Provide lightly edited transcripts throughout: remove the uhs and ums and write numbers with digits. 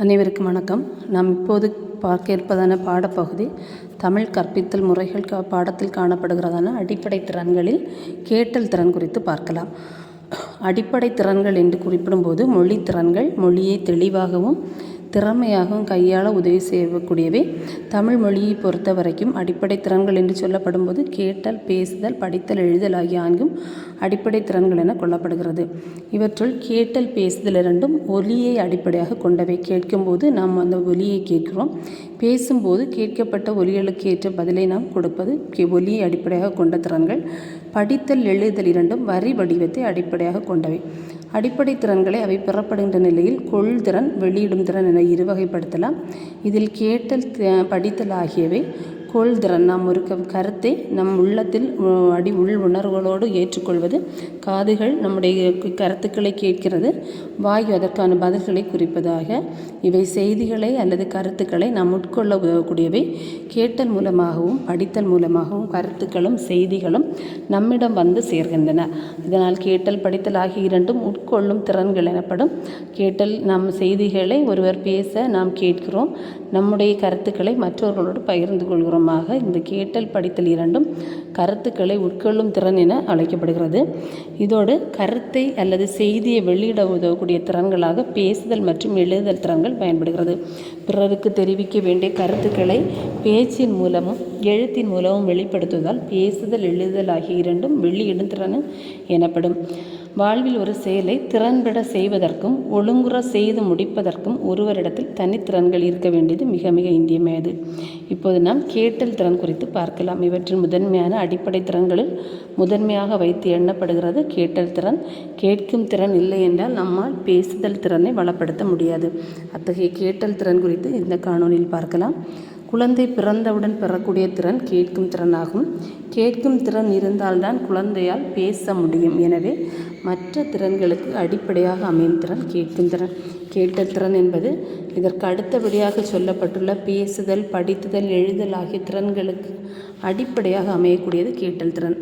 அனைவருக்கும் வணக்கம். நாம் இப்போது பார்க்க இருப்பதான பாடப்பகுதி தமிழ் கற்பித்தல் முறைகள் பாடத்தில் காணப்படுகிறதான அடிப்படை திறன்களில் கேட்டல் திறன் குறித்து பார்க்கலாம். அடிப்படை திறன்கள் என்று குறிப்பிடும்போது மொழி திறன்கள் மொழியை தெளிவாகவும் திறமையாகவும் கையாள உதவி செய்யக்கூடியவை. தமிழ் மொழியை பொறுத்த வரைக்கும் அடிப்படை திறன்கள் என்று சொல்லப்படும் போது கேட்டல், பேசுதல், படித்தல், எழுதல் ஆகிய 4 அடிப்படை திறன்கள் என கொள்ளப்படுகிறது. இவற்றுள் கேட்டல், பேசுதல் இரண்டும் ஒலியை அடிப்படையாக கொண்டவை. கேட்கும்போது நாம் அந்த ஒலியை கேட்கிறோம். பேசும்போது கேட்கப்பட்ட ஒலிகளுக்கு ஏற்ற பதிலை நாம் கொடுப்பது ஒலியை அடிப்படையாக கொண்ட திறன்கள். படித்தல், எழுதல் இரண்டும் வரி வடிவத்தை அடிப்படையாக கொண்டவை. அடிப்படை திறன்களை அவை பெறப்படுகின்ற நிலையில் கொள்திறன், வெளியிடும் திறன் என இருவகைப்படுத்தலாம். இதில் கேட்டல், படித்தல் ஆகியவை கொள்திறன். நாம் ஒரு கருத்தை நம் உள்ளத்தில் உள் உணர்வுகளோடு ஏற்றுக்கொள்வது. காதுகள் நம்முடைய கருத்துக்களை கேட்கிறது. வாயு அதற்கான பதில்களை குறிப்பதாக. இவை செய்திகளை அல்லது கருத்துக்களை நாம் உட்கொள்ள உதவக்கூடியவை. கேட்டல் மூலமாகவும் படித்தல் மூலமாகவும் கருத்துக்களும் செய்திகளும் நம்மிடம் வந்து சேர்கின்றன. இதனால் கேட்டல், படித்தல் ஆகிய இரண்டும் உட்கொள்ளும் திறன்கள் எனப்படும். கேட்டல், நம் செய்திகளை ஒருவர் பேச நாம் கேட்கிறோம். நம்முடைய கருத்துக்களை மற்றவர்களோடு பகிர்ந்து கொள்கிறோம். இந்த கேட்டல், படித்தல் இரண்டும் கருத்துக்களை உட்கொள்ளும் திறன் என அழைக்கப்படுகிறது. இதோடு கருத்தை அல்லது செய்தியை வெளியிட உதவக்கூடிய திறன்களாக பேசுதல் மற்றும் எழுதுதல் திறன்கள் பயன்படுகிறது. பிறருக்கு தெரிவிக்க வேண்டிய கருத்துக்களை பேச்சின் மூலமும் எழுத்தின் மூலமும் வெளிப்படுத்துவதால் பேசுதல், எழுதுதல் ஆகிய இரண்டும் வெளியிடும் திறன் எனப்படும். வாழ்வில் ஒரு செயலை திறன்பட செய்வதற்கும் ஒழுங்குற செய்து முடிப்பதற்கும் ஒருவரிடத்தில் தனித்திறன்கள் இருக்க வேண்டியது மிக மிக இன்றியமையாது. இப்போது நாம் கேட்டல் திறன் குறித்து பார்க்கலாம். இவற்றின் முதன்மையான அடிப்படை திறன்களில் முதன்மையாக வைத்து எண்ணப்படுகிறது கேட்டல் திறன். கேட்கும் திறன் இல்லை என்றால் நம்மால் பேசுதல் திறனை வளப்படுத்த முடியாது. அத்தகைய கேட்டல் திறன் குறித்து இந்த காணொலியில் பார்க்கலாம். குழந்தை பிறந்தவுடன் பெறக்கூடிய திறன் கேட்கும் திறனாகும். கேட்கும் திறன் இருந்தால்தான் குழந்தையால் பேச முடியும். எனவே மற்ற திறன்களுக்கு அடிப்படையாக அமையும் திறன் கேட்கும் திறன். கேட்டல் திறன் என்பது இதற்கு அடுத்தபடியாக சொல்லப்பட்டுள்ள பேசுதல், படித்துதல், எழுதல் ஆகிய திறன்களுக்கு அடிப்படையாக அமையக்கூடியது கேட்டல் திறன்.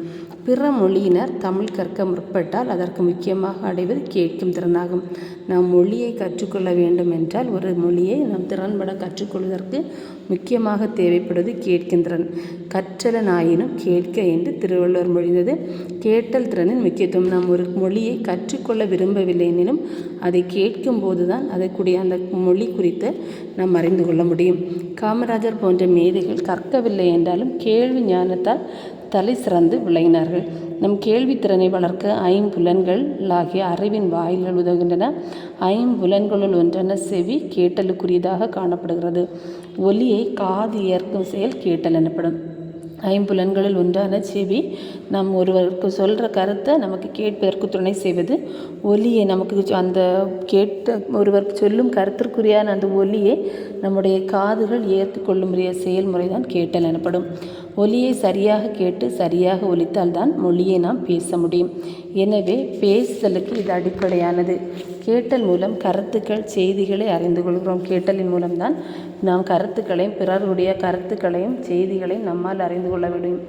பிற மொழியினர் தமிழ் கற்க முற்பட்டால் அதற்கு முக்கியமாக அடைவது கேட்கும் திறனாகும். நாம் மொழியை கற்றுக்கொள்ள வேண்டும் என்றால் ஒரு மொழியை நாம் திறன்பட கற்றுக்கொள்வதற்கு முக்கியமாக தேவைப்படுவது கேட்கும் திறன். கற்றலனாயினும் கேட்க என்று திருவள்ளுவர் மொழிந்தது. கேட்டல் திறனின் முக்கியத்துவம். நாம் ஒரு மொழியை கற்றுக்கொள்ள விரும்பவில்லை எனினும் அதை கேட்கும் போதுதான் அதற்குரிய அந்த மொழி குறித்து நாம் அறிந்து கொள்ள முடியும். காமராஜர் போன்ற மேதைகள் கற்கவில்லை என்றாலும் கேள்வி ஞானத்தால் தலை சிறந்து விளங்கினார்கள். நம் கேள்வித்திறனை வளர்க்க ஐம்புலன்கள் ஆகிய அறிவின் வாயில்கள் உதவுகின்றன. ஐம்புலன்களுள் ஒன்றான செவி கேட்டலுக்குரியதாக காணப்படுகிறது. ஒலியை காது ஏற்கும் செயல் கேட்டல் எனப்படும். ஐம்புலன்களில் ஒன்றான செவி நாம் ஒருவருக்கு சொல்கிற கருத்தை நமக்கு கேட்பதற்கு துணை செய்வது. ஒலியை நமக்கு அந்த கேட்ட ஒருவருக்கு சொல்லும் கருத்திற்குரியான அந்த ஒலியை நம்முடைய காதுகள் ஏற்றுக்கொள்ளும் செயல்முறை தான் கேட்டல் எனப்படும். ஒலியை சரியாக கேட்டு சரியாக ஒலித்தால்தான் மொழியை நாம் பேச முடியும். எனவே பேசுதலுக்கு இது அடிப்படையானது. கேட்டல் மூலம் கருத்துக்கள், செய்திகளை அறிந்து கொள்கிறோம். கேட்டலின் மூலம்தான் நாம் கருத்துக்களையும் பிறருடைய கருத்துக்களையும் செய்திகளையும் நம்மால் அறிந்து கொள்ள முடியும்.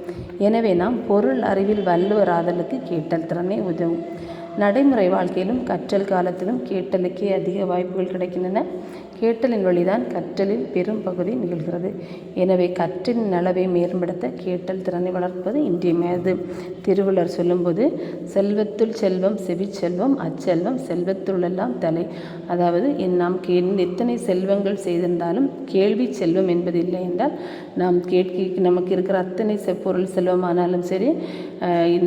எனவே நாம் பொருள் அறிவில் வல்லுவராதலுக்கு கேட்டல் திறனை உதவும். நடைமுறை வாழ்க்கையிலும் கற்றல் காலத்திலும் கேட்டலுக்கே அதிக வாய்ப்புகள் கிடைக்கின்றன. கேட்டலின் வழிதான் கற்றலில் பெரும் பகுதி நிகழ்கிறது. எனவே கற்றலின் அளவை மேம்படுத்த கேட்டல் திறனை வளர்ப்பது இன்றியமையாது. திருவள்ளுவர் சொல்லும்போது செல்வத்துள் செல்வம் செவிச்செல்வம், அச்செல்வம் செல்வத்துள்ளெல்லாம் தலை. அதாவது நாம் எத்தனை செல்வங்கள் செய்திருந்தாலும் கேள்வி செல்வம் என்பது இல்லை என்றால் நாம் நமக்கு இருக்கிற அத்தனை பொருள் செல்வமானாலும் சரி,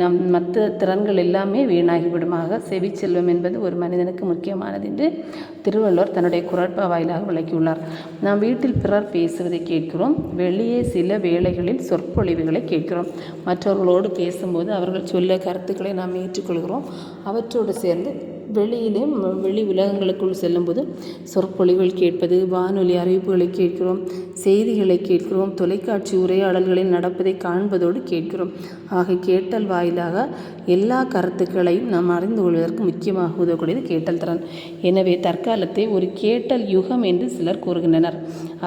நம் மற்ற திறன்கள் எல்லாமே வீணாகிவிடுமாக. செவி செல்வம் என்பது ஒரு மனிதனுக்கு முக்கியமானது என்று திருவள்ளுவர் தன்னுடைய குறட்பா வாயிலாக விளக்கியுள்ளார். நாம் வீட்டில் பிறர் பேசுவதை கேட்கிறோம். வெளியே சில வேளைகளில் சொற்பொழிவுகளை கேட்கிறோம். மற்றவர்களோடு பேசும்போது அவர்கள் சொல்ல கருத்துக்களை நாம் ஏற்றுக்கொள்கிறோம். அவற்றோடு சேர்ந்து வெளியிலே வெளி உலகங்களுக்குள் செல்லும்போது சொற்பொழிவுகள் கேட்பது, வானொலி அறிவிப்புகளை கேட்கிறோம், செய்திகளை கேட்கிறோம், தொலைக்காட்சி உரையாடல்களில் நடப்பதை காண்பதோடு கேட்கிறோம். ஆக கேட்டல் வாயிலாக எல்லா கருத்துக்களையும் நாம் அறிந்து கொள்வதற்கு முக்கியமாக உதவக்கூடியது கேட்டல் திறன். எனவே தற்காலத்தை ஒரு கேட்டல் யுகம் என்று சிலர் கூறுகின்றனர்.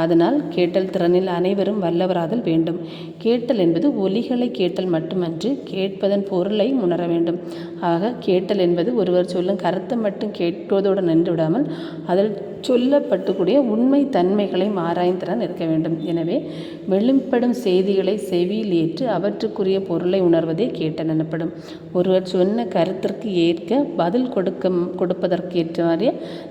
அதனால் கேட்டல் திறனில் அனைவரும் வல்லவராதல் வேண்டும். கேட்டல் என்பது ஒலிகளை கேட்டல் மட்டுமன்று கேட்பதன் பொருளை உணர வேண்டும். ஆக கேட்டல் என்பது ஒருவர் சொல்லும் கருத்தை மட்டும் கேட்பதோடு நின்று விடாமல் அதில் சொல்லப்பட்டுக்கூடிய உண்மை தன்மைகளை ஆராய்ந்திறன் இருக்க வேண்டும். எனவே வெளிப்படும் செய்திகளை செவியில் ஏற்று அவற்றுக்குரிய பொருளை உணர்வதே கேட்டல் எனப்படும். ஒருவர் சொன்ன கருத்திற்கு ஏற்க பதில் கொடுப்பதற்கு ஏற்றவாறே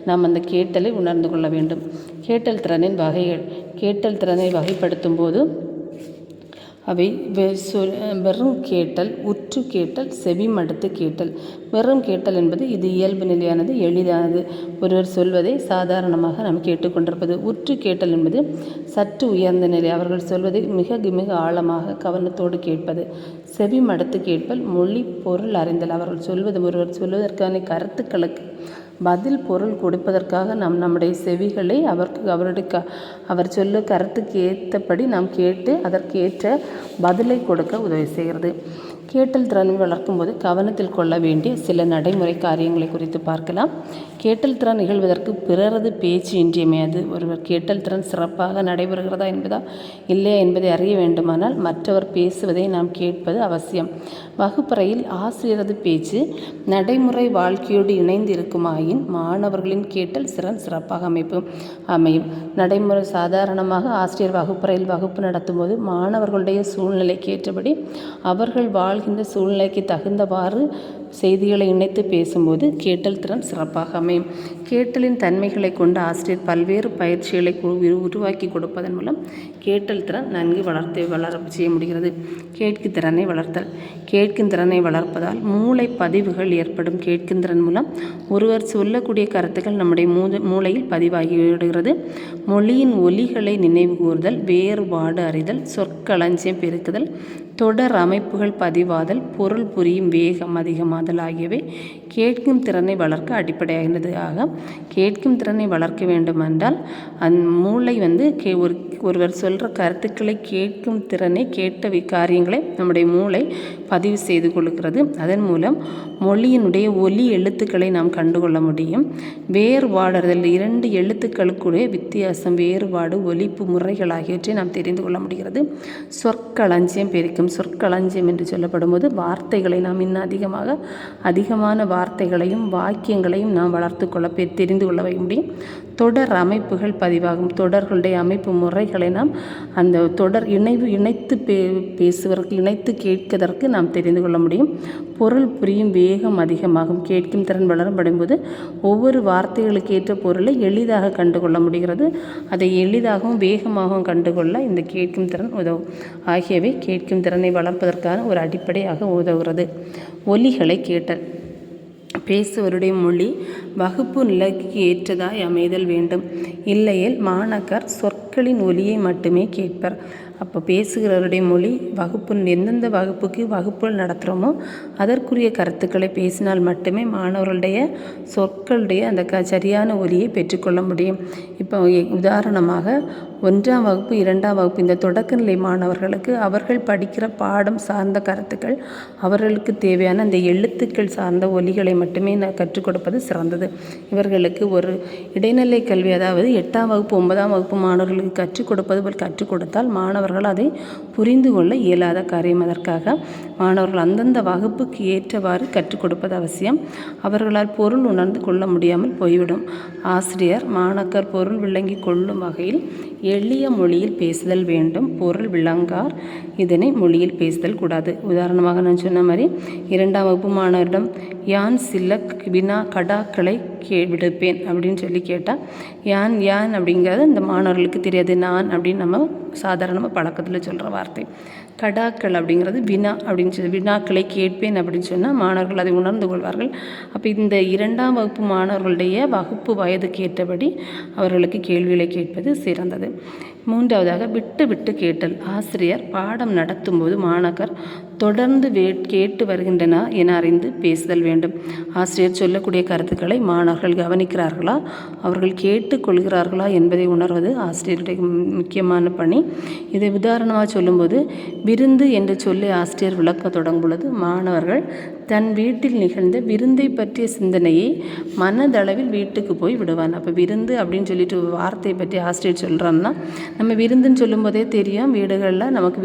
நாம் அந்த கேட்டலை உணர்ந்து கொள்ள வேண்டும். கேட்டல் திறனின் வகைகள். கேட்டல் திறனை வகைப்படுத்தும் போது அவை வெறும் கேட்டல், உற்று கேட்டல், செவிமடுத்து கேட்டல். வெறும் கேட்டல் என்பது இது இயல்பு நிலையானது, எளிதானது. ஒருவர் சொல்வதை சாதாரணமாக நாம் கேட்டுக்கொண்டிருப்பது. உற்று கேட்டல் என்பது சற்று உயர்ந்த நிலை, அவர்கள் சொல்வதை மிக மிக ஆழமாக கவனத்தோடு கேட்பது. செவிமடுத்து கேட்பல் மொழி பொருள் அறிந்தல். அவர்கள் சொல்வது ஒருவர் சொல்வதற்கான கருத்துக்களுக்கு பதில் பொருள் கொடுப்பதற்காக நம்முடைய செவிகளை அவர் சொல்ல கருத்துக்கு ஏற்றபடி நாம் கேட்டு அதற்கு ஏற்ற பதிலை கொடுக்க உதவி செய்கிறது. கேட்டல் திறனை வளர்க்கும் போது கவனத்தில் கொள்ள வேண்டிய சில நடைமுறை காரியங்களை குறித்து பார்க்கலாம். கேட்டல் திறன் நிகழ்வதற்கு பிறரது பேச்சு இன்றியமையாது. ஒருவர் கேட்டல் திறன் சிறப்பாக நடைபெறுகிறதா என்பதா இல்லையா என்பதை அறிய வேண்டுமானால் மற்றவர் பேசுவதை நாம் கேட்பது அவசியம். வகுப்பறையில் ஆசிரியரது பேச்சு நடைமுறை வாழ்க்கையோடு இணைந்து இருக்குமாயின் மாணவர்களின் கேட்டல் திறன் சிறப்பாக அமையும். நடைமுறை சாதாரணமாக ஆசிரியர் வகுப்பறையில் வகுப்பு நடத்தும் போது மாணவர்களுடைய சூழ்நிலைக்கு ஏற்றபடி அவர்கள் வாழ்கின்ற சூழ்நிலைக்கு தகுந்தவாறு செய்திகளை இணைத்து பேசும்போது கேட்டல் திறன் சிறப்பாக அமையும். கேட்டலின் தன்மைகளை கொண்டு ஆசிரியர் பல்வேறு பயிற்சிகளை உருவாக்கி கொடுப்பதன் மூலம் கேட்டல் திறன் நன்கு வளர செய்ய முடிகிறது. கேட்கும் திறனை வளர்த்தல். கேட்கும் திறனை வளர்ப்பதால் மூளை பதிவுகள் ஏற்படும். கேட்கும் திறன் மூலம் ஒருவர் சொல்லக்கூடிய கருத்துக்கள் நம்முடைய மூளையில் பதிவாகிவிடுகிறது. மொழியின் ஒலிகளை நினைவு கூறுதல், வேறுபாடு அறிதல், சொற்களஞ்சியம் பெருக்குதல், தொடர் அமைப்புகள் பதிவாதல், பொருள் புரியும் வேகம் அதிகமாதல் ஆகியவை கேட்கும் திறனை வளர்க்க அடிப்படையாகின்றது. ஆக கேட்கும் திறனை வளர்க்க வேண்டுமென்றால் மூளை ஒருவர் சொல்கிற கருத்துக்களை கேட்கும் திறனை கேட்ட காரியங்களை நம்முடைய மூளை பதிவு செய்து கொள்கிறது. அதன் மூலம் மொழியினுடைய ஒலி எழுத்துக்களை நாம் கண்டுகொள்ள முடியும். வேறுபாடுதல், இரண்டு எழுத்துக்களுக்குடைய வித்தியாசம், வேறுபாடு, ஒலிப்பு முறைகள் ஆகியவற்றை நாம் தெரிந்து கொள்ள முடிகிறது. சொற்களஞ்சியம் பெருக்கும். சொற்களஞ்சியம் என்று சொல்லப்படும் போது வார்த்தைகளை நாம் இன்னும் அதிகமான வார்த்தைகளையும் வாக்கியங்களையும் நாம் தெரிந்து கொள்ள முடியும். தொடர் அமைப்புகள் பதிவாகும். தொடர்களுடைய அமைப்பு முறைகளை நாம் அந்த தொடர் இணைத்து பேசுவதற்கு இணைத்து கேட்பதற்கு நாம் தெரிந்து கொள்ள முடியும். பொருள் புரியும் வேகம் அதிகமாகும். கேட்கும் திறன் வளரப்படும் போது ஒவ்வொரு வார்த்தைகளுக்கு ஏற்ற பொருளை எளிதாக கண்டுகொள்ள முடிகிறது. அதை எளிதாகவும் வேகமாகவும் கண்டுகொள்ள இந்த கேட்கும் திறன் உதவும். ஆகியவை கேட்கும் திறனை வளர்ப்பதற்கான ஒரு அடிப்படையாக உதவுகிறது. ஒலிகளை கேட்டல். பேசுவருடைய மொழி வகுப்பு நிலைக்கு ஏற்றதாய் அமைதல் வேண்டும். இல்லையேல் மாணாக்கர் சொற்களின் ஒலியை மட்டுமே கேட்பர். அப்போ பேசுகிறவருடைய மொழி எந்தெந்த வகுப்புகள் நடத்துகிறோமோ அதற்குரிய கருத்துக்களை பேசினால் மட்டுமே மாணவர்களுடைய சொற்களுடைய அந்த சரியான ஒலியை பெற்றுக்கொள்ள முடியும். இப்போ உதாரணமாக 1ஆம் வகுப்பு 2ஆம் வகுப்பு இந்த தொடக்கநிலை மாணவர்களுக்கு அவர்கள் படிக்கிற பாடம் சார்ந்த கருத்துக்கள், அவர்களுக்கு தேவையான அந்த எழுத்துக்கள் சார்ந்த ஒலிகளை மட்டுமே கற்றுக் கொடுப்பது சிறந்தது. இவர்களுக்கு ஒரு இடைநிலை கல்வி, அதாவது 8ஆம் வகுப்பு 9ஆம் வகுப்பு மாணவர்களுக்கு கற்றுக் கொடுப்பது போல் கற்றுக் கொடுத்தால் மாணவர்கள் அதை புரிந்து கொள்ள இயலாத காரியம். அதற்காக மாணவர்கள் அந்தந்த வகுப்புக்கு ஏற்றவாறு கற்றுக் கொடுப்பது அவசியம். அவர்களால் பொருள் உணர்ந்து கொள்ள முடியாமல் போய்விடும். ஆசிரியர் மாணாக்கர் பொருள் விளங்கி கொள்ளும் வகையில் எளிய மொழியில் பேசுதல் வேண்டும். பொருள் விளங்கார் இதனை மொழியில் பேசுதல் கூடாது. உதாரணமாக நான் சொன்ன மாதிரி 2ஆம் வகுப்பு மாணவரிடம் யான் சில வினா கடாக்களை விடுப்பேன் அப்படின்னு சொல்லி கேட்டால் யான் அப்படிங்கிறது இந்த மாணவர்களுக்கு தெரியாது. நான் அப்படின்னு நம்ம சாதாரணமாக பழக்கத்தில் சொல்கிற வார்த்தை. கடாக்கள் அப்படிங்கிறது வினா அப்படின்னு சொல்லி வினாக்களை கேட்பேன் அப்படின்னு சொன்னால் மாணவர்கள் அதை உணர்ந்து கொள்வார்கள். அப்போ இந்த 2ஆம் வகுப்பு மாணவர்களுடைய வகுப்பு வயதுக்கு ஏற்றபடி அவர்களுக்கு கேள்விகளை கேட்பது சிறந்தது. 3ஆவதாக விட்டு கேட்டல். ஆசிரியர் பாடம் நடத்தும் போது மாணாக்கர் தொடர்ந்து கேட்டு வருகின்றன என அறிந்து பேசுதல் வேண்டும். ஆசிரியர் சொல்லக்கூடிய கருத்துக்களை மாணவர்கள் கவனிக்கிறார்களா, அவர்கள் கேட்டுக்கொள்கிறார்களா என்பதை உணர்வது ஆசிரியருடைய முக்கியமான பணி. இதை உதாரணமாக சொல்லும்போது விருந்து என்று சொல்லி ஆசிரியர் விளக்க தொடங்கும் பொழுது மாணவர்கள் தன் வீட்டில் நிகழ்ந்த விருந்தை பற்றிய சிந்தனையை மனதளவில் வீட்டுக்கு போய் விடுவான். அப்போ விருந்து அப்படின்னு சொல்லிட்டு ஒரு வார்த்தையை பற்றி ஆசிரியர் சொல்கிறான்னா, நம்ம விருந்துன்னு சொல்லும்போதே தெரியும், வீடுகளில் நமக்கு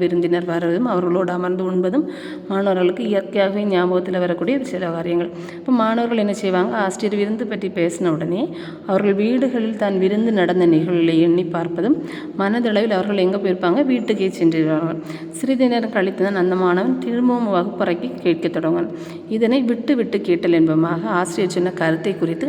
விருந்தினர் வருவதும் அவர்களோடு அமர்ந்து உண்பதும் மாணவர்களுக்கு இயற்கையாகவே ஞாபகத்தில் வரக்கூடிய சில காரியங்கள். இப்போ மாணவர்கள் என்ன செய்வாங்க, ஆசிரியர் விருந்து பற்றி பேசின உடனே அவர்கள் வீடுகளில் தான் விருந்து நடந்த நிகழ்வுகளை எண்ணி பார்ப்பதும் மனதளவில் அவர்கள் எங்கே போயிருப்பாங்க, வீட்டுக்கே சென்றிருவார்கள். சிறிது நேரம் கழித்து தான் அந்த மாணவன் திரும்பவும் வகுப்பறைக்கு கேட்க தொடங்குவான். இதனை விட்டு விட்டு கேட்டல் என்பதாக ஆசிரியர் சொன்ன கருத்தை குறித்து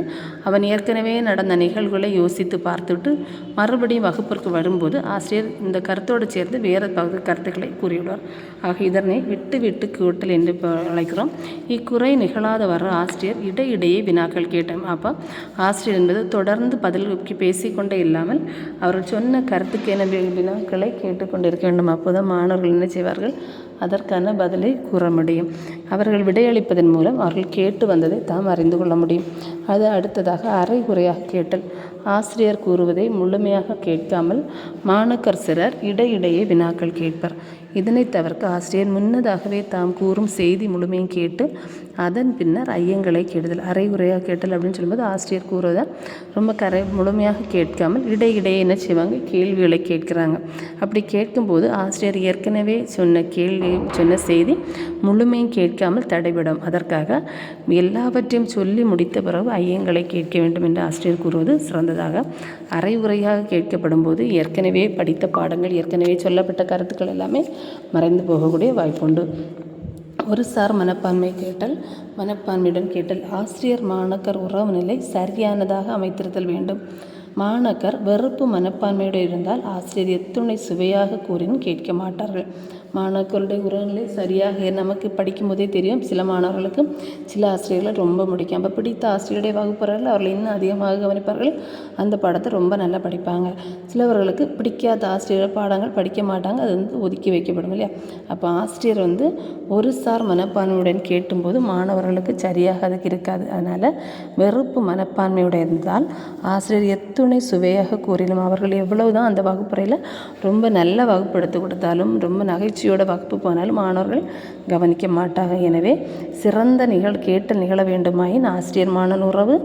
அவன் ஏற்கனவே நடந்த நிகழ்வுகளை யோசித்து பார்த்துவிட்டு மறுபடியும் வகுப்பிற்கு வரும்போது ஆசிரியர் இந்த கருத்தோடு சேர்ந்து வேறு கருத்துக்களை கூறிவிடுவார். ஆக இதனை விட்டு விட்டு கேட்டல் என்று அழைக்கிறோம். இக்குறை நிகழாத வர ஆசிரியர் இடையிடையே வினாக்கள் கேட்டோம். அப்போ ஆசிரியர் என்பது தொடர்ந்து பதில் பேசிக்கொண்டே இல்லாமல் அவர்கள் சொன்ன கருத்துக்கென வினாக்களை கேட்டுக்கொண்டு இருக்க வேண்டும். அப்போதான் மாணவர்கள் என்ன செய்வார்கள், அதற்கான பதிலை கூற முடியும். அவர்கள் விடையளிப்பதன் மூலம் அவர்கள் கேட்டு வந்ததை தாம் அறிந்து கொள்ள முடியும். அது அடுத்ததாக அரைகுறையாக கேட்டல். ஆசிரியர் கூறுவதை முழுமையாக கேட்காமல் மாணக்கர் சிலர் இடையிடையே வினாக்கள் கேட்பர். இதனை தவிர்க்க ஆசிரியர் முன்னதாகவே தாம் கூறும் செய்தி முழுமையும் கேட்டு அதன் பின்னர் ஐயங்களை கேடுதல். அரைகுறையாக கேட்டல் அப்படின்னு சொல்லும்போது ஆசிரியர் கூறுவதை ரொம்ப முழுமையாக கேட்காமல் இடையிடையே என்ன செய்வாங்க, கேள்விகளை கேட்குறாங்க. அப்படி கேட்கும்போது ஆசிரியர் ஏற்கனவே சொன்ன செய்தி முழுமையும் கேட்காமல் தடைபடும். அதற்காக எல்லாவற்றையும் சொல்லி முடித்த பிறகு ஐயங்களை கேட்க வேண்டும் என்று ஆசிரியர் கூறுவது சிறந்ததாக. அரைகுறையாக கேட்கப்படும் போது ஏற்கனவே படித்த பாடங்கள், ஏற்கனவே சொல்லப்பட்ட கருத்துக்கள் எல்லாமே மறைந்து போகக்கூடிய வாய்ப்புண்டு. ஒரு சார் மனப்பான்மையுடன் கேட்டல். ஆசிரியர் மாணக்கர் உறவு நிலை சரியானதாக அமைத்திருத்தல் வேண்டும். மாணக்கர் வெறுப்பு மனப்பான்மையுடன் இருந்தால் ஆசிரியர் எத்துணை சுவையாக கூறினும் கேட்க மாட்டார்கள். மாணவர்களுடைய உறவுகளை சரியாக நமக்கு படிக்கும் போதே தெரியும், சில மாணவர்களுக்கு சில ஆசிரியர்களை ரொம்ப பிடிக்கும். அப்போ பிடித்த ஆசிரியருடைய வகுப்பறையில் அவர்கள் இன்னும் அதிகமாக கவனிப்பார்கள், அந்த பாடத்தை ரொம்ப நல்லா படிப்பாங்க. சிலவர்களுக்கு பிடிக்காத ஆசிரியர் பாடங்கள் படிக்க மாட்டாங்க, அது ஒதுக்கி வைக்கப்படும் இல்லையா. அப்போ ஆசிரியர் ஒரு சார் மனப்பான்மையுடன் கேட்டும்போது மாணவர்களுக்கு சரியாக அதுக்கு இருக்காது. அதனால் வெறுப்பு மனப்பான்மையுடன் இருந்தால் ஆசிரியர் எத்துணை சுவையாக கூறினும் அவர்கள் எவ்வளவு தான் அந்த வகுப்பறையில் ரொம்ப நல்ல வகுப்பு எடுத்து கொடுத்தாலும், ரொம்ப நகைச்சுவையோட வகுப்பு போனாலும் மாணவர்கள் கவனிக்க மாட்டாங்க. எனவே சிறந்த கேட்டல் நிகழ வேண்டுமாயின் ஆசிரியர் மாணவன் உறவு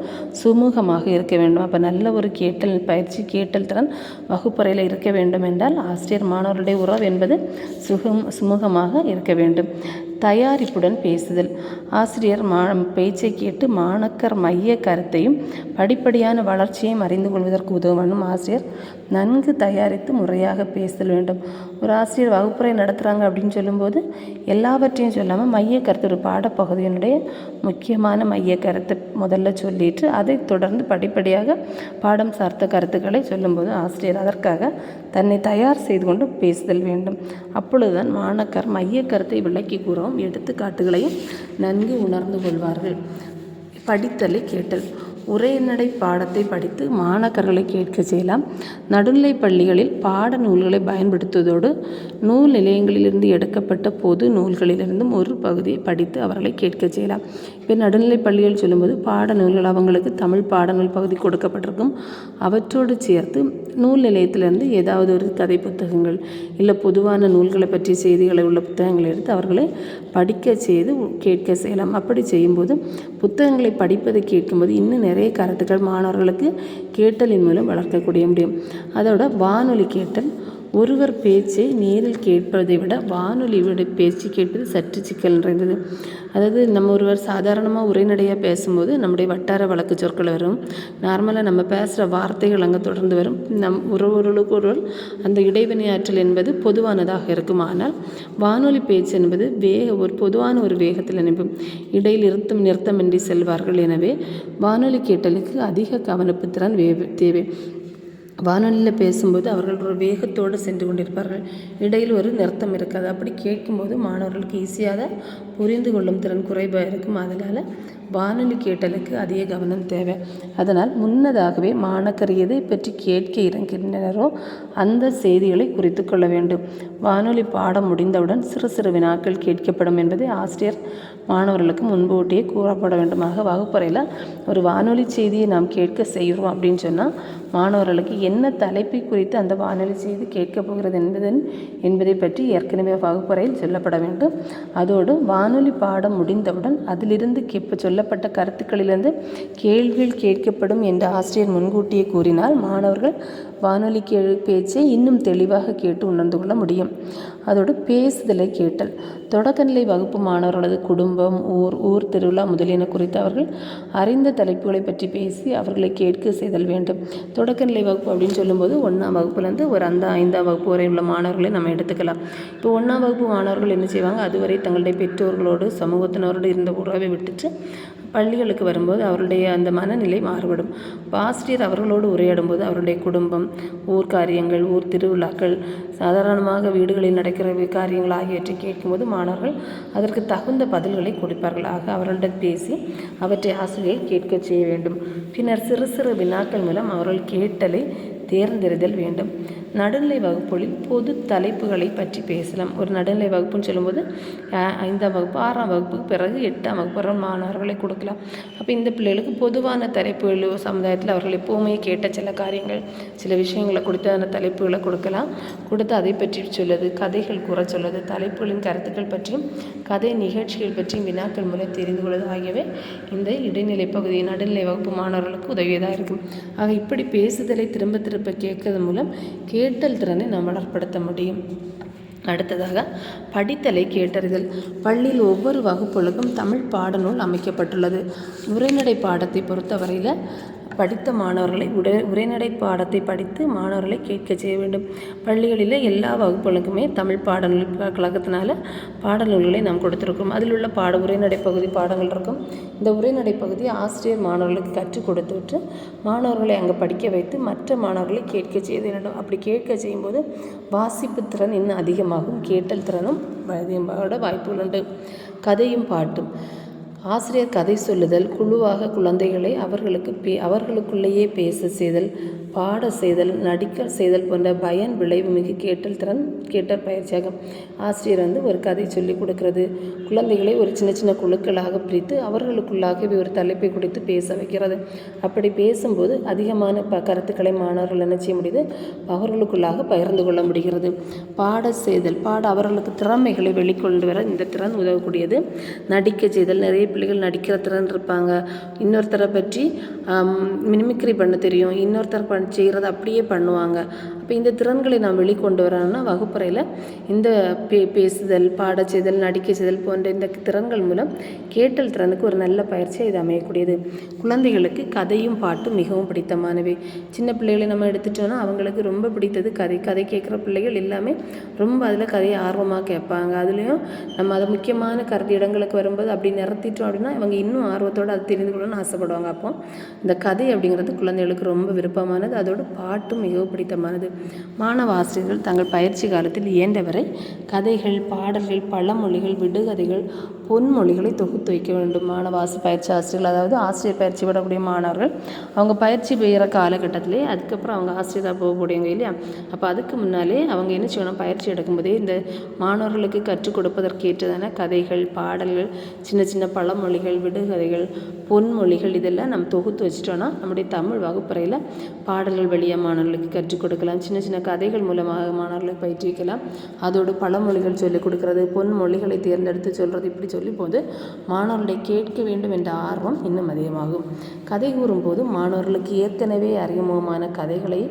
சுமூகமாக இருக்க வேண்டும். அப்போ நல்ல ஒரு கேட்டல் திறன் வகுப்பறையில் இருக்க வேண்டும் என்றால் ஆசிரியர் மாணவர்களுடைய உறவு என்பது சுமூகமாக இருக்க வேண்டும். தயாரிப்புடன் பேசுதல். ஆசிரியர் பேச்சை கேட்டு மாணக்கர் மைய கருத்தையும் படிப்படியான வளர்ச்சியையும் அறிந்து கொள்வதற்கு உதவும் ஆசிரியர் நன்கு தயாரித்து முறையாக பேசல் வேண்டும். ஒரு ஆசிரியர் வகுப்புரை நடத்துகிறாங்க அப்படின்னு சொல்லும்போது எல்லாவற்றையும் சொல்லாமல் மைய கருத்து, ஒரு பாடப்பகுதியினுடைய முக்கியமான மைய கருத்தை முதல்ல சொல்லிட்டு அதை தொடர்ந்து படிப்படியாக பாடம் சார்ந்த கருத்துக்களை சொல்லும்போது ஆசிரியர் அதற்காக தன்னை தயார் செய்து கொண்டு பேசுதல் வேண்டும். அப்பொழுதுதான் மாணக்கர் மைய கருத்தை விளக்கி கூறவும் எடுத்துக்காட்டுகளையும் நன்கு உணர்ந்து கொள்வார்கள். படித்தலை கேட்டல். உரைநடை பாடத்தை படித்து மாணக்கர்களை கேட்க செய்யலாம். நடுநிலை பள்ளிகளில் பாட நூல்களை பயன்படுத்துவதோடு நூல் நிலையங்களிலிருந்து எடுக்கப்பட்ட பொது நூல்களிலிருந்தும் ஒரு பகுதியை படித்து அவர்களை கேட்க செய்யலாம். இப்போ நடுநிலை பள்ளிகள் சொல்லும்போது பாட நூல்கள் அவங்களுக்கு தமிழ் பாடநூல் பகுதி கொடுக்கப்பட்டிருக்கும். அவற்றோடு சேர்த்து நூல் நிலையத்திலிருந்து ஏதாவது ஒரு கதை புத்தகங்கள் இல்லை பொதுவான நூல்களை பற்றிய செய்திகளை உள்ள புத்தகங்களை எடுத்து அவர்களை படிக்க செய்து கேட்க செய்யலாம். அப்படி செய்யும்போது புத்தகங்களை படிப்பதை கேட்கும்போது இன்னும் நிறைய கருத்துக்கள் மாணவர்களுக்கு கேட்டலின் மூலம் வளர்க்கக்கூடிய முடியும். அதோட வானொலி கேட்டல். ஒருவர் பேச்சை நேரில் கேட்பதை விட வானொலியோட பேச்சு கேட்பது சற்று சிக்கல் நிறைந்தது. அதாவது நம்ம ஒருவர் சாதாரணமாக உரைநடையாக பேசும்போது நம்முடைய வட்டார வழக்கு சொற்கள் வரும், நார்மலாக நம்ம பேசுகிற வார்த்தைகள் அங்கே தொடர்ந்து வரும். ஒருவருக்கு ஒருவர் அந்த இடைவினையாற்றல் என்பது பொதுவானதாக இருக்கும். ஆனால் வானொலி பேச்சு என்பது ஒரு பொதுவான ஒரு வேகத்தில் அனுப்பும், இடையில் நிறுத்தமின்றி செல்வார்கள். எனவே வானொலி கேட்டலுக்கு அதிக கவனிப்பு திறன் தேவை. வானொலியில் பேசும்போது அவர்கள் ஒரு வேகத்தோடு சென்று கொண்டிருப்பார்கள், இடையில் ஒரு நிறுத்தம் இருக்காது. அப்படி கேட்கும்போது மாணவர்களுக்கு ஈஸியாக புரிந்து கொள்ளும் திறன் குறைவாக இருக்கும். அதனால் வானொலி கேட்டலுக்கு அதிக கவனம் தேவை. அதனால் முன்னதாகவே மாணாக்கர் எதை பற்றி கேட்க இருக்கின்றனரோ அந்த செய்திகளை குறித்து கொள்ள வேண்டும். வானொலி பாடம் முடிந்தவுடன் சிறு சிறு வினாக்கள் கேட்கப்படும் என்பதை ஆசிரியர் மாணவர்களுக்கு முன்பூட்டியே கூறப்பட வேண்டுமாக. வகுப்பறையில் ஒரு வானொலி செய்தியை நாம் கேட்க செய்கிறோம் அப்படின்னு சொன்னால் மாணவர்களுக்கு என்ன தலைப்பை குறித்து அந்த வானொலி செய்தி கேட்கப் போகிறது என்பதை பற்றி ஏற்கனவே வகுப்பறையில் சொல்லப்பட வேண்டும். அதோடு வானொலி பாடம் முடிந்தவுடன் அதிலிருந்து சொல்லப்பட்ட கருத்துக்களிலிருந்து கேள்விகள் கேட்கப்படும் என்று ஆசிரியர் முன்கூட்டியே கூறினால் மாணவர்கள் வானொலி பேச்சை இன்னும் தெளிவாக கேட்டு உணர்ந்து கொள்ள முடியும். அதோடு பேசுதலை கேட்டல். தொடக்கநிலை வகுப்பு மாணவர்களது குடும்பம், ஊர் திருவிழா முதலியன குறித்து அவர்கள் அறிந்த தலைப்புகளை பற்றி பேசி அவர்களை கேட்க செய்தல் வேண்டும். தொடக்கநிலை வகுப்பு அப்படின்னு சொல்லும்போது 1ஆம் வகுப்புலேருந்து ஒரு 5ஆம் வகுப்பு வரை உள்ள மாணவர்களை நம்ம எடுத்துக்கலாம். இப்போ 1ஆம் வகுப்பு மாணவர்கள் என்ன செய்வாங்க, அதுவரை தங்களுடைய பெற்றோர்களோடு சமூகத்தினரோடு இருந்த உறவை விட்டுட்டு பள்ளிகளுக்கு வரும்போது அவருடைய அந்த மனநிலை மாறுபடும். ஆசிரியர் அவர்களோடு உரையாடும்போது அவருடைய குடும்பம், ஊர் காரியங்கள், ஊர் திருவிழாக்கள், சாதாரணமாக வீடுகளில் நடக்கிற காரியங்கள் ஆகியவற்றை கேட்கும்போது மாணவர்கள் அதற்கு தகுந்த பதில்களை கொடுப்பார்கள். ஆக அவர்களிடம் பேசி அவற்றை ஆசிரியர் கேட்க செய்ய வேண்டும். பின்னர் சிறு சிறு வினாக்கள் மூலம் அவர்கள் கேட்டலை தேர்ந்தெடுதல் வேண்டும். நடுநிலை வகுப்புகளில் பொது தலைப்புகளை பற்றி பேசலாம். ஒரு நடுநிலை வகுப்புன்னு சொல்லும்போது 5ஆம் வகுப்பு 6ஆம் வகுப்புக்கு பிறகு 8ஆம் வகுப்பு வரை மாணவர்களை கொடுக்கலாம். அப்போ இந்த பிள்ளைகளுக்கு பொதுவான தலைப்புகள், சமுதாயத்தில் அவர்கள் எப்போவுமே கேட்ட சில காரியங்கள், சில விஷயங்களை கொடுத்து அந்த தலைப்புகளை கொடுக்கலாம். கொடுத்து அதை பற்றி சொல்லுது, கதைகள் கூற சொல்லுது, தலைப்புகளின் கருத்துக்கள் பற்றியும் கதை நிகழ்ச்சிகள் பற்றியும் வினாக்கள் மூலம் தெரிந்து கொள்வது ஆகியவை இந்த இடைநிலை பகுதி நடுநிலை வகுப்பு மாணவர்களுக்கு உதவியதாக இருக்கும். ஆக இப்படி பேசுதலை திரும்ப திரும்ப கேட்கறது மூலம் கேட்டல் திறனை நாம் வளர்ப்படுத்த முடியும். அடுத்ததாக படித்தலை கேட்டறிதல். பள்ளியில் ஒவ்வொரு வகுப்புகளுக்கும் தமிழ் பாடநூல் அமைக்கப்பட்டுள்ளது. உரைநடை பாடத்தை பொறுத்தவரையில் படித்த மாணவர்களை உரைநடை பாடத்தை படித்து மாணவர்களை கேட்க செய்ய வேண்டும். பள்ளிகளில் எல்லா வகுப்புகளுக்குமே தமிழ் பாடநூல் கழகத்தினால பாடநூல்களை நாம் கொடுத்துருக்கோம். அதில் உள்ள உரைநடை பகுதி பாடங்கள் இருக்கும். இந்த உரைநடை பகுதி ஆசிரியர் மாணவர்களுக்கு கற்றுக் கொடுத்துவிட்டு மாணவர்களை அங்கே படிக்க வைத்து மற்ற மாணவர்களை கேட்க செய்ய வேண்டும். அப்படி கேட்க செய்யும்போது வாசிப்பு திறன் இன்னும் அதிகமாகும், கேட்டல் திறனும் வாய்ப்புகள் உண்டு. கதையும் பாட்டும். ஆசிரியர் கதை சொல்லுதல், குழுவாக குழந்தைகளை அவர்களுக்குள்ளேயே பேச செய்தல், பாட செய்தல், நடிக்க செய்தல் போன்ற பயன் விளைவு மிகு கேட்டல் பயிற்சியாகும். ஆசிரியர் ஒரு கதை சொல்லி கொடுக்கறது, குழந்தைகளை ஒரு சின்ன சின்ன குழுக்களாக பிரித்து அவர்களுக்குள்ளாகவே ஒரு தலைப்பை குறித்து பேச வைக்கிறது. அப்படி பேசும்போது அதிகமான கருத்துக்களை மாணவர்கள் என்ன செய்ய முடியுது, அவர்களுக்குள்ளாக பகிர்ந்து கொள்ள முடிகிறது. பாட செய்தல், அவர்களுக்கு திறமைகளை வெளிக்கொண்டு வர இந்த திறன் உதவக்கூடியது. நடிக்க செய்தல், நிறைய பிள்ளைகள் நடிக்கிற திறன் இருப்பாங்க. இன்னொருத்தரை பற்றி மிமிக்ரி பண்ண தெரியும், இன்னொருத்தர் செய்கிறத அப்படியே பண்ணுவாங்க. அப்போ இந்த திறன்களை நாம் வெளிக்கொண்டு வரணும்னா வகுப்பறையில் இந்த பேசுதல், பாட செய்தல், நடிக்க செய்தல் போன்ற இந்த திறன்கள் மூலம் கேட்டல் திறனுக்கு ஒரு நல்ல பயிற்சியாக இது அமையக்கூடியது. குழந்தைகளுக்கு கதையும் பாட்டும் மிகவும் பிடித்தமானவை. சின்ன பிள்ளைகளை நம்ம எடுத்துட்டோன்னா அவங்களுக்கு ரொம்ப பிடித்தது கதை கேட்குற பிள்ளைகள் எல்லாமே ரொம்ப அதில் கதையை ஆர்வமாக கேட்பாங்க. அதுலேயும் நம்ம அதை முக்கியமான இடங்களுக்கு வரும்போது அப்படி நிறுத்திட்டோம் அப்படின்னா இவங்க இன்னும் ஆர்வத்தோடு அதை தெரிந்து கொள்ளணும்னு ஆசைப்படுவாங்க. அப்போ இந்த கதை அப்படிங்கிறது குழந்தைகளுக்கு ரொம்ப விருப்பமானது, அதோடு பாட்டும் மிகவும் பிடித்தமானது. மாணவ ஆசிரியர்கள் தங்கள் பயிற்சி காலத்தில் இயன்றவரை கதைகள், பாடல்கள், பழமொழிகள், விடுகதைகள், பொன்மொழிகளை தொகுத்து வைக்க வேண்டும். பயிற்சி ஆசிரியர்கள், அதாவது ஆசிரியர் பயிற்சி விடக்கூடிய மாணவர்கள் அவங்க பயிற்சி பெய்கிற காலகட்டத்திலே அதுக்கப்புறம் அவங்க ஆசிரியராக போகக்கூடியவங்க இல்லையா. அப்போ அதுக்கு முன்னாலே அவங்க என்ன செய்யணும், பயிற்சி எடுக்கும்போதே இந்த மாணவர்களுக்கு கற்றுக் கொடுப்பதற்கு ஏற்றதான கதைகள், பாடல்கள், சின்ன சின்ன பழமொழிகள், விடுகதைகள், பொன்மொழிகள் இதெல்லாம் நம்ம தொகுத்து வச்சிட்டோன்னா நம்முடைய தமிழ் வகுப்பறையில் பாடல்கள் வழியாக மாணவர்களுக்கு கற்றுக் கொடுக்கலாம். சின்ன சின்ன கதைகள் மூலமாக மாணவர்களை பயிற்றுவிக்கலாம். அதோடு பழமொழிகள் சொல்லிக் கொடுக்கறது, பொன்மொழிகளை தேர்ந்தெடுத்து சொல்கிறது, இப்படி சொல்லி போது மாணவர்களை கேட்க வேண்டும் என்ற ஆர்வம் இன்னும் அதிகமாகும். கதை கூறும்போது மாணவர்களுக்கு ஏற்கனவே அறிமுகமான கதைகளை,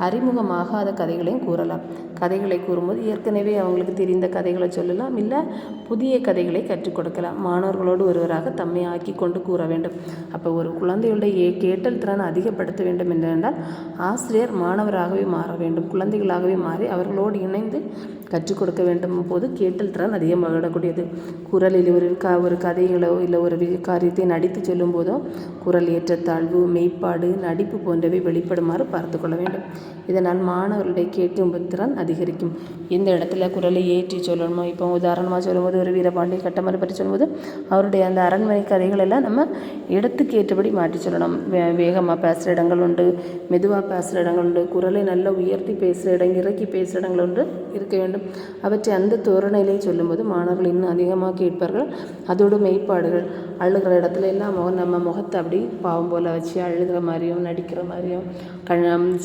அறிமுகமாகாத கதைகளையும் கூறலாம். கதைகளை கூறும்போது ஏற்கனவே அவங்களுக்கு தெரிந்த கதைகளை சொல்லலாம், இல்லை புதிய கதைகளை கற்றுக் கொடுக்கலாம். மாணவர்களோடு ஒருவராக தம்மை ஆக்கி கொண்டு கூற வேண்டும். அப்போ ஒரு குழந்தைகளுடைய கேட்டல் திறன் அதிகப்படுத்த வேண்டும் என்றால் ஆசிரியர் மாணவராகவே மாற வேண்டும். குழந்தைகளாகவே மாறி அவர்களோடு இணைந்து கற்றுக் கொடுக்க வேண்டும் போது கேட்டல் திறன் அதிகமாகக்கூடியது. குரலில் ஒரு கதைகளோ இல்லை ஒரு காரியத்தை நடித்து சொல்லும் போதோ குரல் ஏற்றத்தாழ்வு, மெய்ப்பாடு, நடிப்பு போன்றவை வெளிப்படுமாறு பார்த்து கொள்ள வேண்டும். இதனால் மாணவர்களுடைய கேட்கும் திறன் அதிகரிக்கும். இந்த இடத்துல குரலை ஏற்றி சொல்லணுமோ, இப்போ உதாரணமாக சொல்லும்போது ஒரு வீரபாண்டிய கட்டமரை பற்றி சொல்லும்போது அவருடைய அந்த அரண்மனை கதைகள் எல்லாம் நம்ம இடத்துக்கு ஏற்றபடி மாற்றி சொல்லணும். வேகமாக பேசுகிற இடங்கள் உண்டு, மெதுவாக பேசுகிற இடங்கள் உண்டு, குரலை நல்லா உயர்த்தி பேசுகிற இடம், இறக்கி பேசுகிற இடங்கள் உண்டு இருக்க வேண்டும். அவற்றை அந்த தோரணையிலே சொல்லும்போது மாணவர்கள் இன்னும் அதிகமாக கேட்பார்கள். அதோடு மெய்ப்பாடுகள், அழுகிற இடத்துல எல்லாம் நம்ம முகத்தை அப்படி பாவம் போல் வச்சு அழுகிற மாதிரியும் நடிக்கிற மாதிரியும்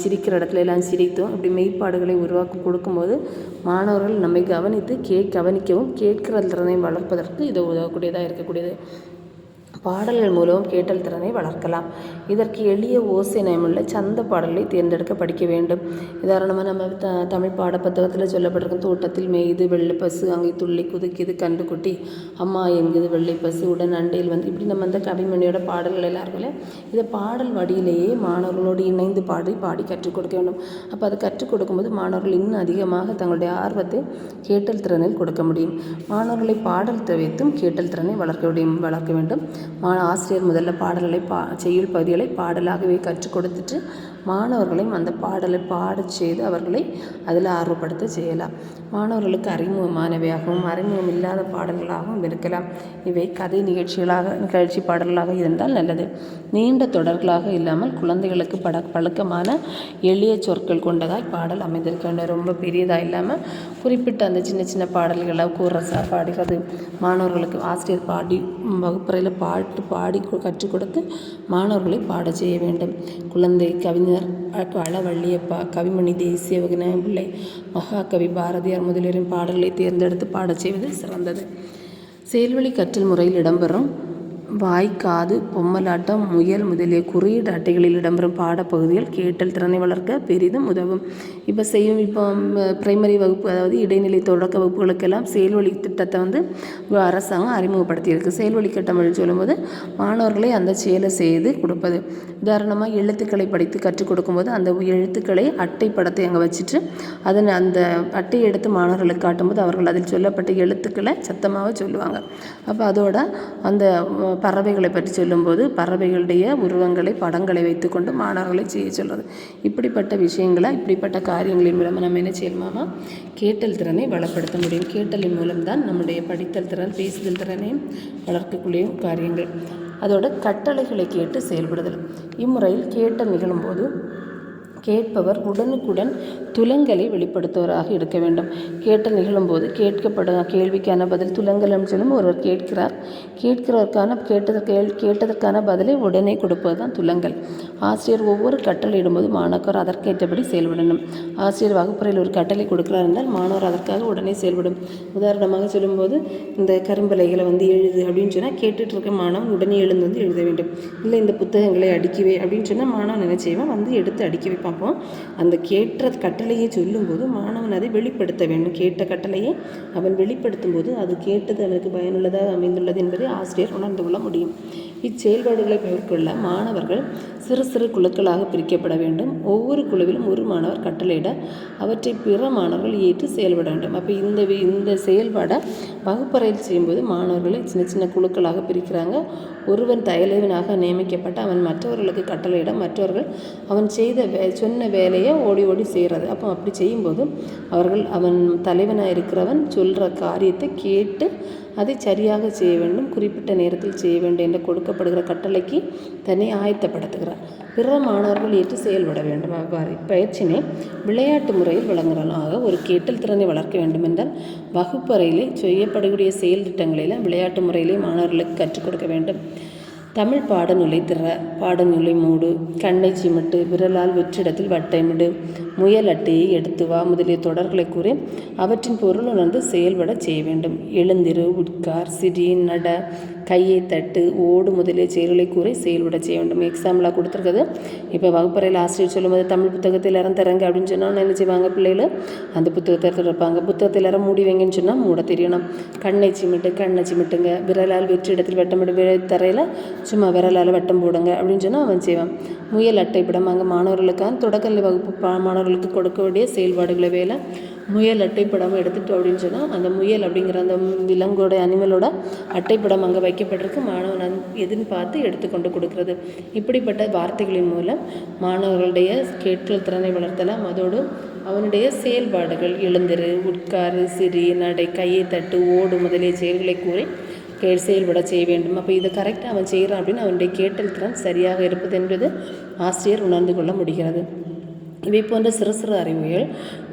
சிரிக்கிற இடத்துல எல்லாம் சிரித்தும் அப்படி மெய்ப்பாடுகளை உருவாக்கி கொடுக்கும்போது மாணவர்கள் நம்மை கவனிக்கவும் கேட்கிற திறனை வளர்ப்பதற்கு இது உதவக்கூடியதாக இருக்கக்கூடியது. பாடல்கள் மூலம் கேட்டல் திறனை வளர்க்கலாம். இதற்கு எளிய ஓசை நயமுள்ள சந்த பாடல்களை தேர்ந்தெடுக்க படிக்க வேண்டும். உதாரணமாக நம்ம தமிழ் பாடப்புத்தகத்தில் சொல்லப்பட்டிருக்கும் தோட்டத்தில் மேய்து வெள்ளைப்பசு அங்கே துள்ளி குதிக்குது கண்டுக்குட்டி அம்மா எங்குது வெள்ளைப்பசு உடன் அண்டையில் வந்து இப்படி நம்ம அந்த கவிமணியோட பாடல்கள் எல்லாம் இருக்குல்ல, இதை பாடல் வடியிலேயே மாணவர்களோடு இணைந்து பாடி கற்றுக் கொடுக்க வேண்டும். அப்போ அதை கற்றுக் கொடுக்கும்போது மாணவர்கள் இன்னும் அதிகமாக தங்களுடைய ஆர்வத்தை கேட்டல் திறனில் கொடுக்க முடியும். மாணவர்களை பாடல் வைத்தும் கேட்டல் திறனை வளர்க்க வேண்டும். ஆசிரியர் முதல்ல பாடல்களை செய்யுள் பகுதிகளை பாடலாகவே கற்றுக் கொடுத்துட்டு மாணவர்களையும் அந்த பாடலை பாடச் செய்து அவர்களை அதில் ஆர்வப்படுத்த செய்யலாம். மாணவர்களுக்கு அறிமுகமானவையாகவும் அறிமுகம் இல்லாத பாடல்களாகவும் இருக்கலாம். இவை கதை நிகழ்ச்சி பாடல்களாக இருந்தால் நல்லது. நீண்ட தொடர்களாக இல்லாமல் குழந்தைகளுக்கு பழக்கமான எளிய சொற்கள் கொண்டதாய் பாடல் அமைந்திருக்க வேண்டும். ரொம்ப பெரியதாக இல்லாமல் குறிப்பிட்ட அந்த சின்ன சின்ன பாடல்களை கூறசா பாடுகிறது மாணவர்களுக்கு ஆசிரியர் வகுப்பறையில் பாடி கற்றுக் கொடுத்து மாணவர்களை பாட செய்ய வேண்டும். குழந்தை கவிஞர் வள்ளியப்பா, கவிமணி, தேசிய பிள்ளை, மகாகவி பாரதியார் முதலியோரின் பாடல்களை தேர்ந்தெடுத்து பாடச் செய்வது சிறந்தது. செயல்வழி கற்றல் முறையில் இடம்பெறும் வாய், காது, பொம்மலாட்டம், முயல் முதலிய குறியீடு அட்டைகளில் இடம்பெறும் பாடப்பகுதிகள் கேட்டல் திறனை வளர்க்க பெரிதும் உதவும். இப்போ பிரைமரி வகுப்பு, அதாவது இடைநிலை தொடக்க வகுப்புகளுக்கெல்லாம் செயல்வழி திட்டத்தை அரசாங்கம் அறிமுகப்படுத்தியிருக்கு. செயல்வழி கட்டம் சொல்லும்போது மாணவர்களை அந்த செயலை செய்து கொடுப்பது. உதாரணமாக எழுத்துக்களை படித்து கற்றுக் கொடுக்கும்போது அந்த எழுத்துக்களை அட்டை படத்தை அங்கே வச்சுட்டு அந்த அட்டையை எடுத்து மாணவர்களுக்கு காட்டும்போது அவர்கள் அதில் சொல்லப்பட்ட எழுத்துக்களை சத்தமாக சொல்லுவாங்க. அப்போ அதோட அந்த பறவைகளை பற்றி சொல்லும்போது பறவைகளுடைய உருவங்களை படங்களை வைத்துக்கொண்டு மாணவர்களை செய்ய சொல்வது. இப்படிப்பட்ட காரியங்களின் மூலமாக நம்ம என்ன செய்யணுமா கேட்டல் திறனை வளப்படுத்த முடியும். கேட்டலின் மூலம்தான் நம்முடைய படித்தல் திறன், பேசுதல் திறனையும் வளர்க்கக்கூடிய காரியங்கள். அதோட கட்டளைகளை கேட்டு செயல்படுதல். இம்முறையில் கேட்டல் நிகழும்போது கேட்பவர் உடனுக்குடன் துலங்கலை வெளிப்படுத்துவராக இருக்க வேண்டும். கேட்டல் நிகழும்போது கேட்கப்படும் கேள்விக்கான பதில் துலங்கலம் சொல்லும். ஒருவர் கேட்டதற்கான பதிலை உடனே கொடுப்பது தான் துலங்கல். ஆசிரியர் ஒவ்வொரு கட்டளை இடும்போது மாணவர் அதற்கேற்றபடி செயல்படணும். ஆசிரியர் வகுப்பறையில் ஒரு கட்டளை கொடுக்கிறார் என்றால் மாணவர் அதற்காக உடனே செயல்படும். உதாரணமாக சொல்லும்போது இந்த கரும்பலைகளை எழுது அப்படின்னு சொன்னால் கேட்டுட்டு இருக்க மாணவன் உடனே எழுந்து எழுத வேண்டும். இல்லை இந்த புத்தகங்களை அடிக்கவே அப்படின்னு சொன்னால் மாணவன் என்ன செய்வான், எடுத்து அடிக்க வைப்பான். அப்போ அந்த கேட்ட கட்டளையை சொல்லும்போது மாணவன் அதை வெளிப்படுத்த வேண்டும். கேட்ட கட்டளையை அவன் வெளிப்படுத்தும் போது அது கேட்டது அவனுக்கு பயனுள்ளதாக அமைந்துள்ளது என்பதை ஆசிரியர் உணர்ந்து கொள்ள முடியும். இச்செயல்பாடுகளை மேற்கொள்ள மாணவர்கள் சிறு சிறு குழுக்களாக பிரிக்கப்பட வேண்டும். ஒவ்வொரு குழுவிலும் ஒரு மாணவர் கட்டளையிட அவற்றை பிற மாணவர்கள் ஏற்று செயல்பட வேண்டும். அப்போ இந்த செயல்பாடை வகுப்பறையில் செய்யும்போது மாணவர்களை சின்ன சின்ன குழுக்களாக பிரிக்கிறாங்க. ஒருவன் தலைவனாக நியமிக்கப்பட்ட அவன் மற்றவர்களுக்கு கட்டளையிட மற்றவர்கள் அவன் சொன்ன வேலையை ஓடி ஓடி செய்கிறது. அப்போ அப்படி செய்யும்போது அவன் தலைவனாக இருக்கிறவன் சொல்கிற காரியத்தை கேட்டு அதை சரியாக செய்ய வேண்டும், குறிப்பிட்ட நேரத்தில் செய்ய வேண்டும் என்று கொடுக்கப்படுகிற கட்டளைக்கு தன்னை ஆயத்தப்படுத்துகிறார். பிற மாணவர்கள் ஏற்று செயல்பட வேண்டும். அவ்வாறு பயிற்சினை விளையாட்டு முறையில் வழங்குறதாக ஒரு கேட்டல் திறனை வளர்க்க வேண்டும் என்றால் வகுப்பறையிலே செய்யப்படக்கூடிய செயல் திட்டங்களில் விளையாட்டு முறையிலே மாணவர்களுக்கு கற்றுக் கொடுக்க வேண்டும். தமிழ் பாடநூலை மூடு, கண்ணை சிமிட்டு, விரலால் வெற்றிடத்தில் வட்டமிடு, முயல் அட்டையை எடுத்து வா முதலிய தொடர்களை கூறி அவற்றின் பொருள் உணர்ந்து செயல்பட செய்ய வேண்டும். எழுந்திரு, உட்கார், சிரி, நட, கையை தட்டு, ஓடு முதலிய செயல்களை கூறி செயல்பட செய்ய வேண்டும். எக்ஸாம்பிளாக கொடுத்துருக்குது. இப்போ வகுப்பறையில் ஆசிரியர் சொல்லும்போது தமிழ் புத்தகத்தில் இறந்துறங்க அப்படின்னு சொன்னால் என்ன செய்வாங்க, பிள்ளைகள் அந்த புத்தகத்தை எடுத்துகிட்டு இருப்பாங்க. புத்தகத்தில் இற மூடி வைங்கன்னு சொன்னால் மூட தெரியணும். கண்ணை சிமிட்டுங்க, விரலால் வெற்றிடத்தில் வட்டமிடு, தரையில் சும்மா விரலால் வட்டம் போடுங்க அப்படின்னு சொன்னால் அவன் செய்வான். முயல் அட்டைப்படம் அங்கே மாணவர்களுக்கான தொடக்கல்வி வகுப்பு மாணவர்களுக்கு கொடுக்க வேண்டிய செயல்பாடுகளை வேலை முயல் அட்டைப்படம் எடுத்துட்டோம் அப்படின்னு சொன்னால் அந்த முயல் அப்படிங்கிற அந்த விலங்கோட அனிமலோட அட்டைப்படம் அங்கே வைக்கப்பட்டிருக்கு. மாணவன் எதுன்னு பார்த்து எடுத்துக்கொண்டு கொடுக்கறது. இப்படிப்பட்ட வார்த்தைகளின் மூலம் மாணவர்களுடைய கேட்கல் திறனை வளர்த்தலாம். அதோடு அவனுடைய செயல்பாடுகள் எழுந்திரு, உட்காரு, சிரி, நடை, கையை தட்டு, ஓடு முதலிய செயல்களை கூறி செயல்பட செய்ய வேண்டும். அப்போ இதை கரெக்டாக அவன் செய்கிறான் அப்படின்னு அவனுடைய கேட்டல் திறன் சரியாக இருப்பது என்பது ஆசிரியர் உணர்ந்து கொள்ள முடிகிறது. இவை போன்ற சிறு சிறு அறிவுகள்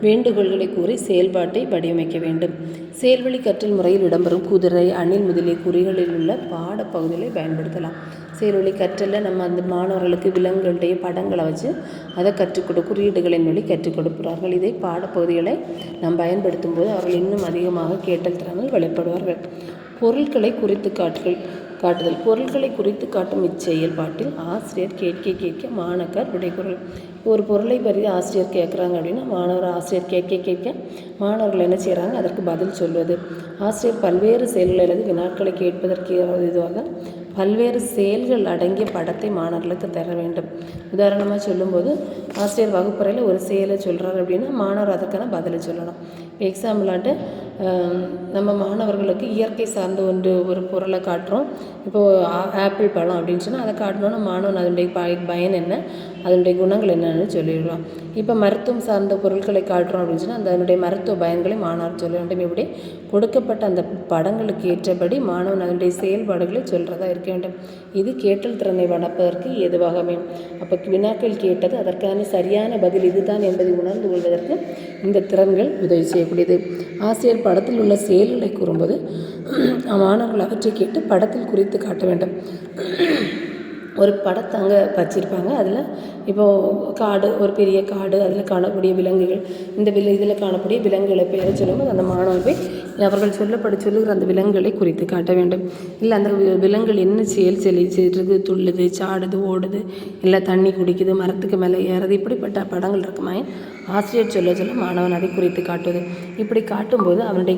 வேண்டுகோள்களை கூறி செயல்பாட்டை வடிவமைக்க வேண்டும். செயல்வழி கற்றல் முறையில் இடம்பெறும் குதிரை, அணில் முதலிய குறிகளில் உள்ள பாடப்பகுதிகளை பயன்படுத்தலாம். செயல்வழி கற்றலில் நம்ம அந்த மாணவர்களுக்கு விலங்குகளுடைய படங்களை வச்சு அதை குறியீடுகளின் வழி கற்றுக் கொடுக்கிறார்கள். இதை பாடப்பகுதிகளை நாம் பயன்படுத்தும் போது அவர்கள் இன்னும் அதிகமாக கேட்டல் திறனில் வெளிப்படுவார்கள். பொருட்களை குறித்து காட்டுதல். பொருட்களை குறித்து காட்டும் இச்செயல்பாட்டில் ஆசிரியர் கேட்க மாணாக்கர் விடைகூறல். ஒரு பொருளை பற்றி ஆசிரியர் கேட்குறாங்க அப்படின்னா ஆசிரியர் கேட்க மாணவர்கள் என்ன செய்கிறாங்க, அதற்கு பதில் சொல்வது. ஆசிரியர் பல்வேறு செயல்கள் அல்லது வினாக்களை கேட்பதற்கு இதுவாக பல்வேறு செயல்கள் அடங்கிய படத்தை மாணவர்களுக்கு தர வேண்டும். உதாரணமாக சொல்லும்போது ஆசிரியர் வகுப்பறையில் ஒரு செயலை சொல்கிறார் அப்படின்னா மாணவர் அதற்கான பதிலை சொல்லணும். எக்ஸாம்பிளாட்டு நம்ம மாணவர்களுக்கு இயற்கை சார்ந்த ஒரு பொருளை காட்டுறோம். இப்போது ஆப்பிள் பழம் அப்படின்னு சொன்னால் அதை காட்டணுன்னா மாணவன் அதனுடைய பயன் என்ன, அதனுடைய குணங்கள் என்னென்னு சொல்லிடுவான். இப்போ மருத்துவம் சார்ந்த பொருட்களை காட்டுறோம் அப்படின்னு சொன்னால் அதனுடைய மருத்துவ பயன்களை மாணவர் சொல்ல வேண்டும். இப்படி கொடுக்கப்பட்ட அந்த படங்களுக்கு ஏற்றபடி மாணவன் அதனுடைய செயல்பாடுகளை சொல்கிறதா இருக்க வேண்டும். இது கேட்டல் திறனை வளர்ப்பதற்கு ஏதுவாக அமையும். அப்போ வினாக்கள் கேட்டது அதற்கான சரியான பதில் இதுதான் என்பதை உணர்ந்து கொள்வதற்கு இந்த திறன்கள் உதவி செய்யக்கூடியது. ஆசிரியர் படத்தில் உள்ள செயல்களை கூறும்போது மாணவர்கள் அவற்றை கேட்டு படத்தில் குறித்து காட்ட வேண்டும். ஒரு படத்தை அங்கே வச்சுருப்பாங்க. அதில் இப்போது காடு, ஒரு பெரிய காடு, அதில் காணக்கூடிய விலங்குகள், இதில் காணக்கூடிய விலங்குகளை பெயரை சொல்லும்போது அந்த மாணவர்கள் அவர்கள் சொல்லுகிற அந்த விலங்குகளை குறித்து காட்ட வேண்டும். இல்லை அந்த விலங்குகள் என்ன செய்யிருக்கு, துள்ளுது, சாடுது, ஓடுது, இல்லை தண்ணி குடிக்குது, மரத்துக்கு மேலே ஏறுது, இப்படிப்பட்ட படங்கள் இருக்குமா ஆசிரியர் சொல்ல மாணவன் அதை குறித்து காட்டுவது. இப்படி காட்டும்போது அவனுடைய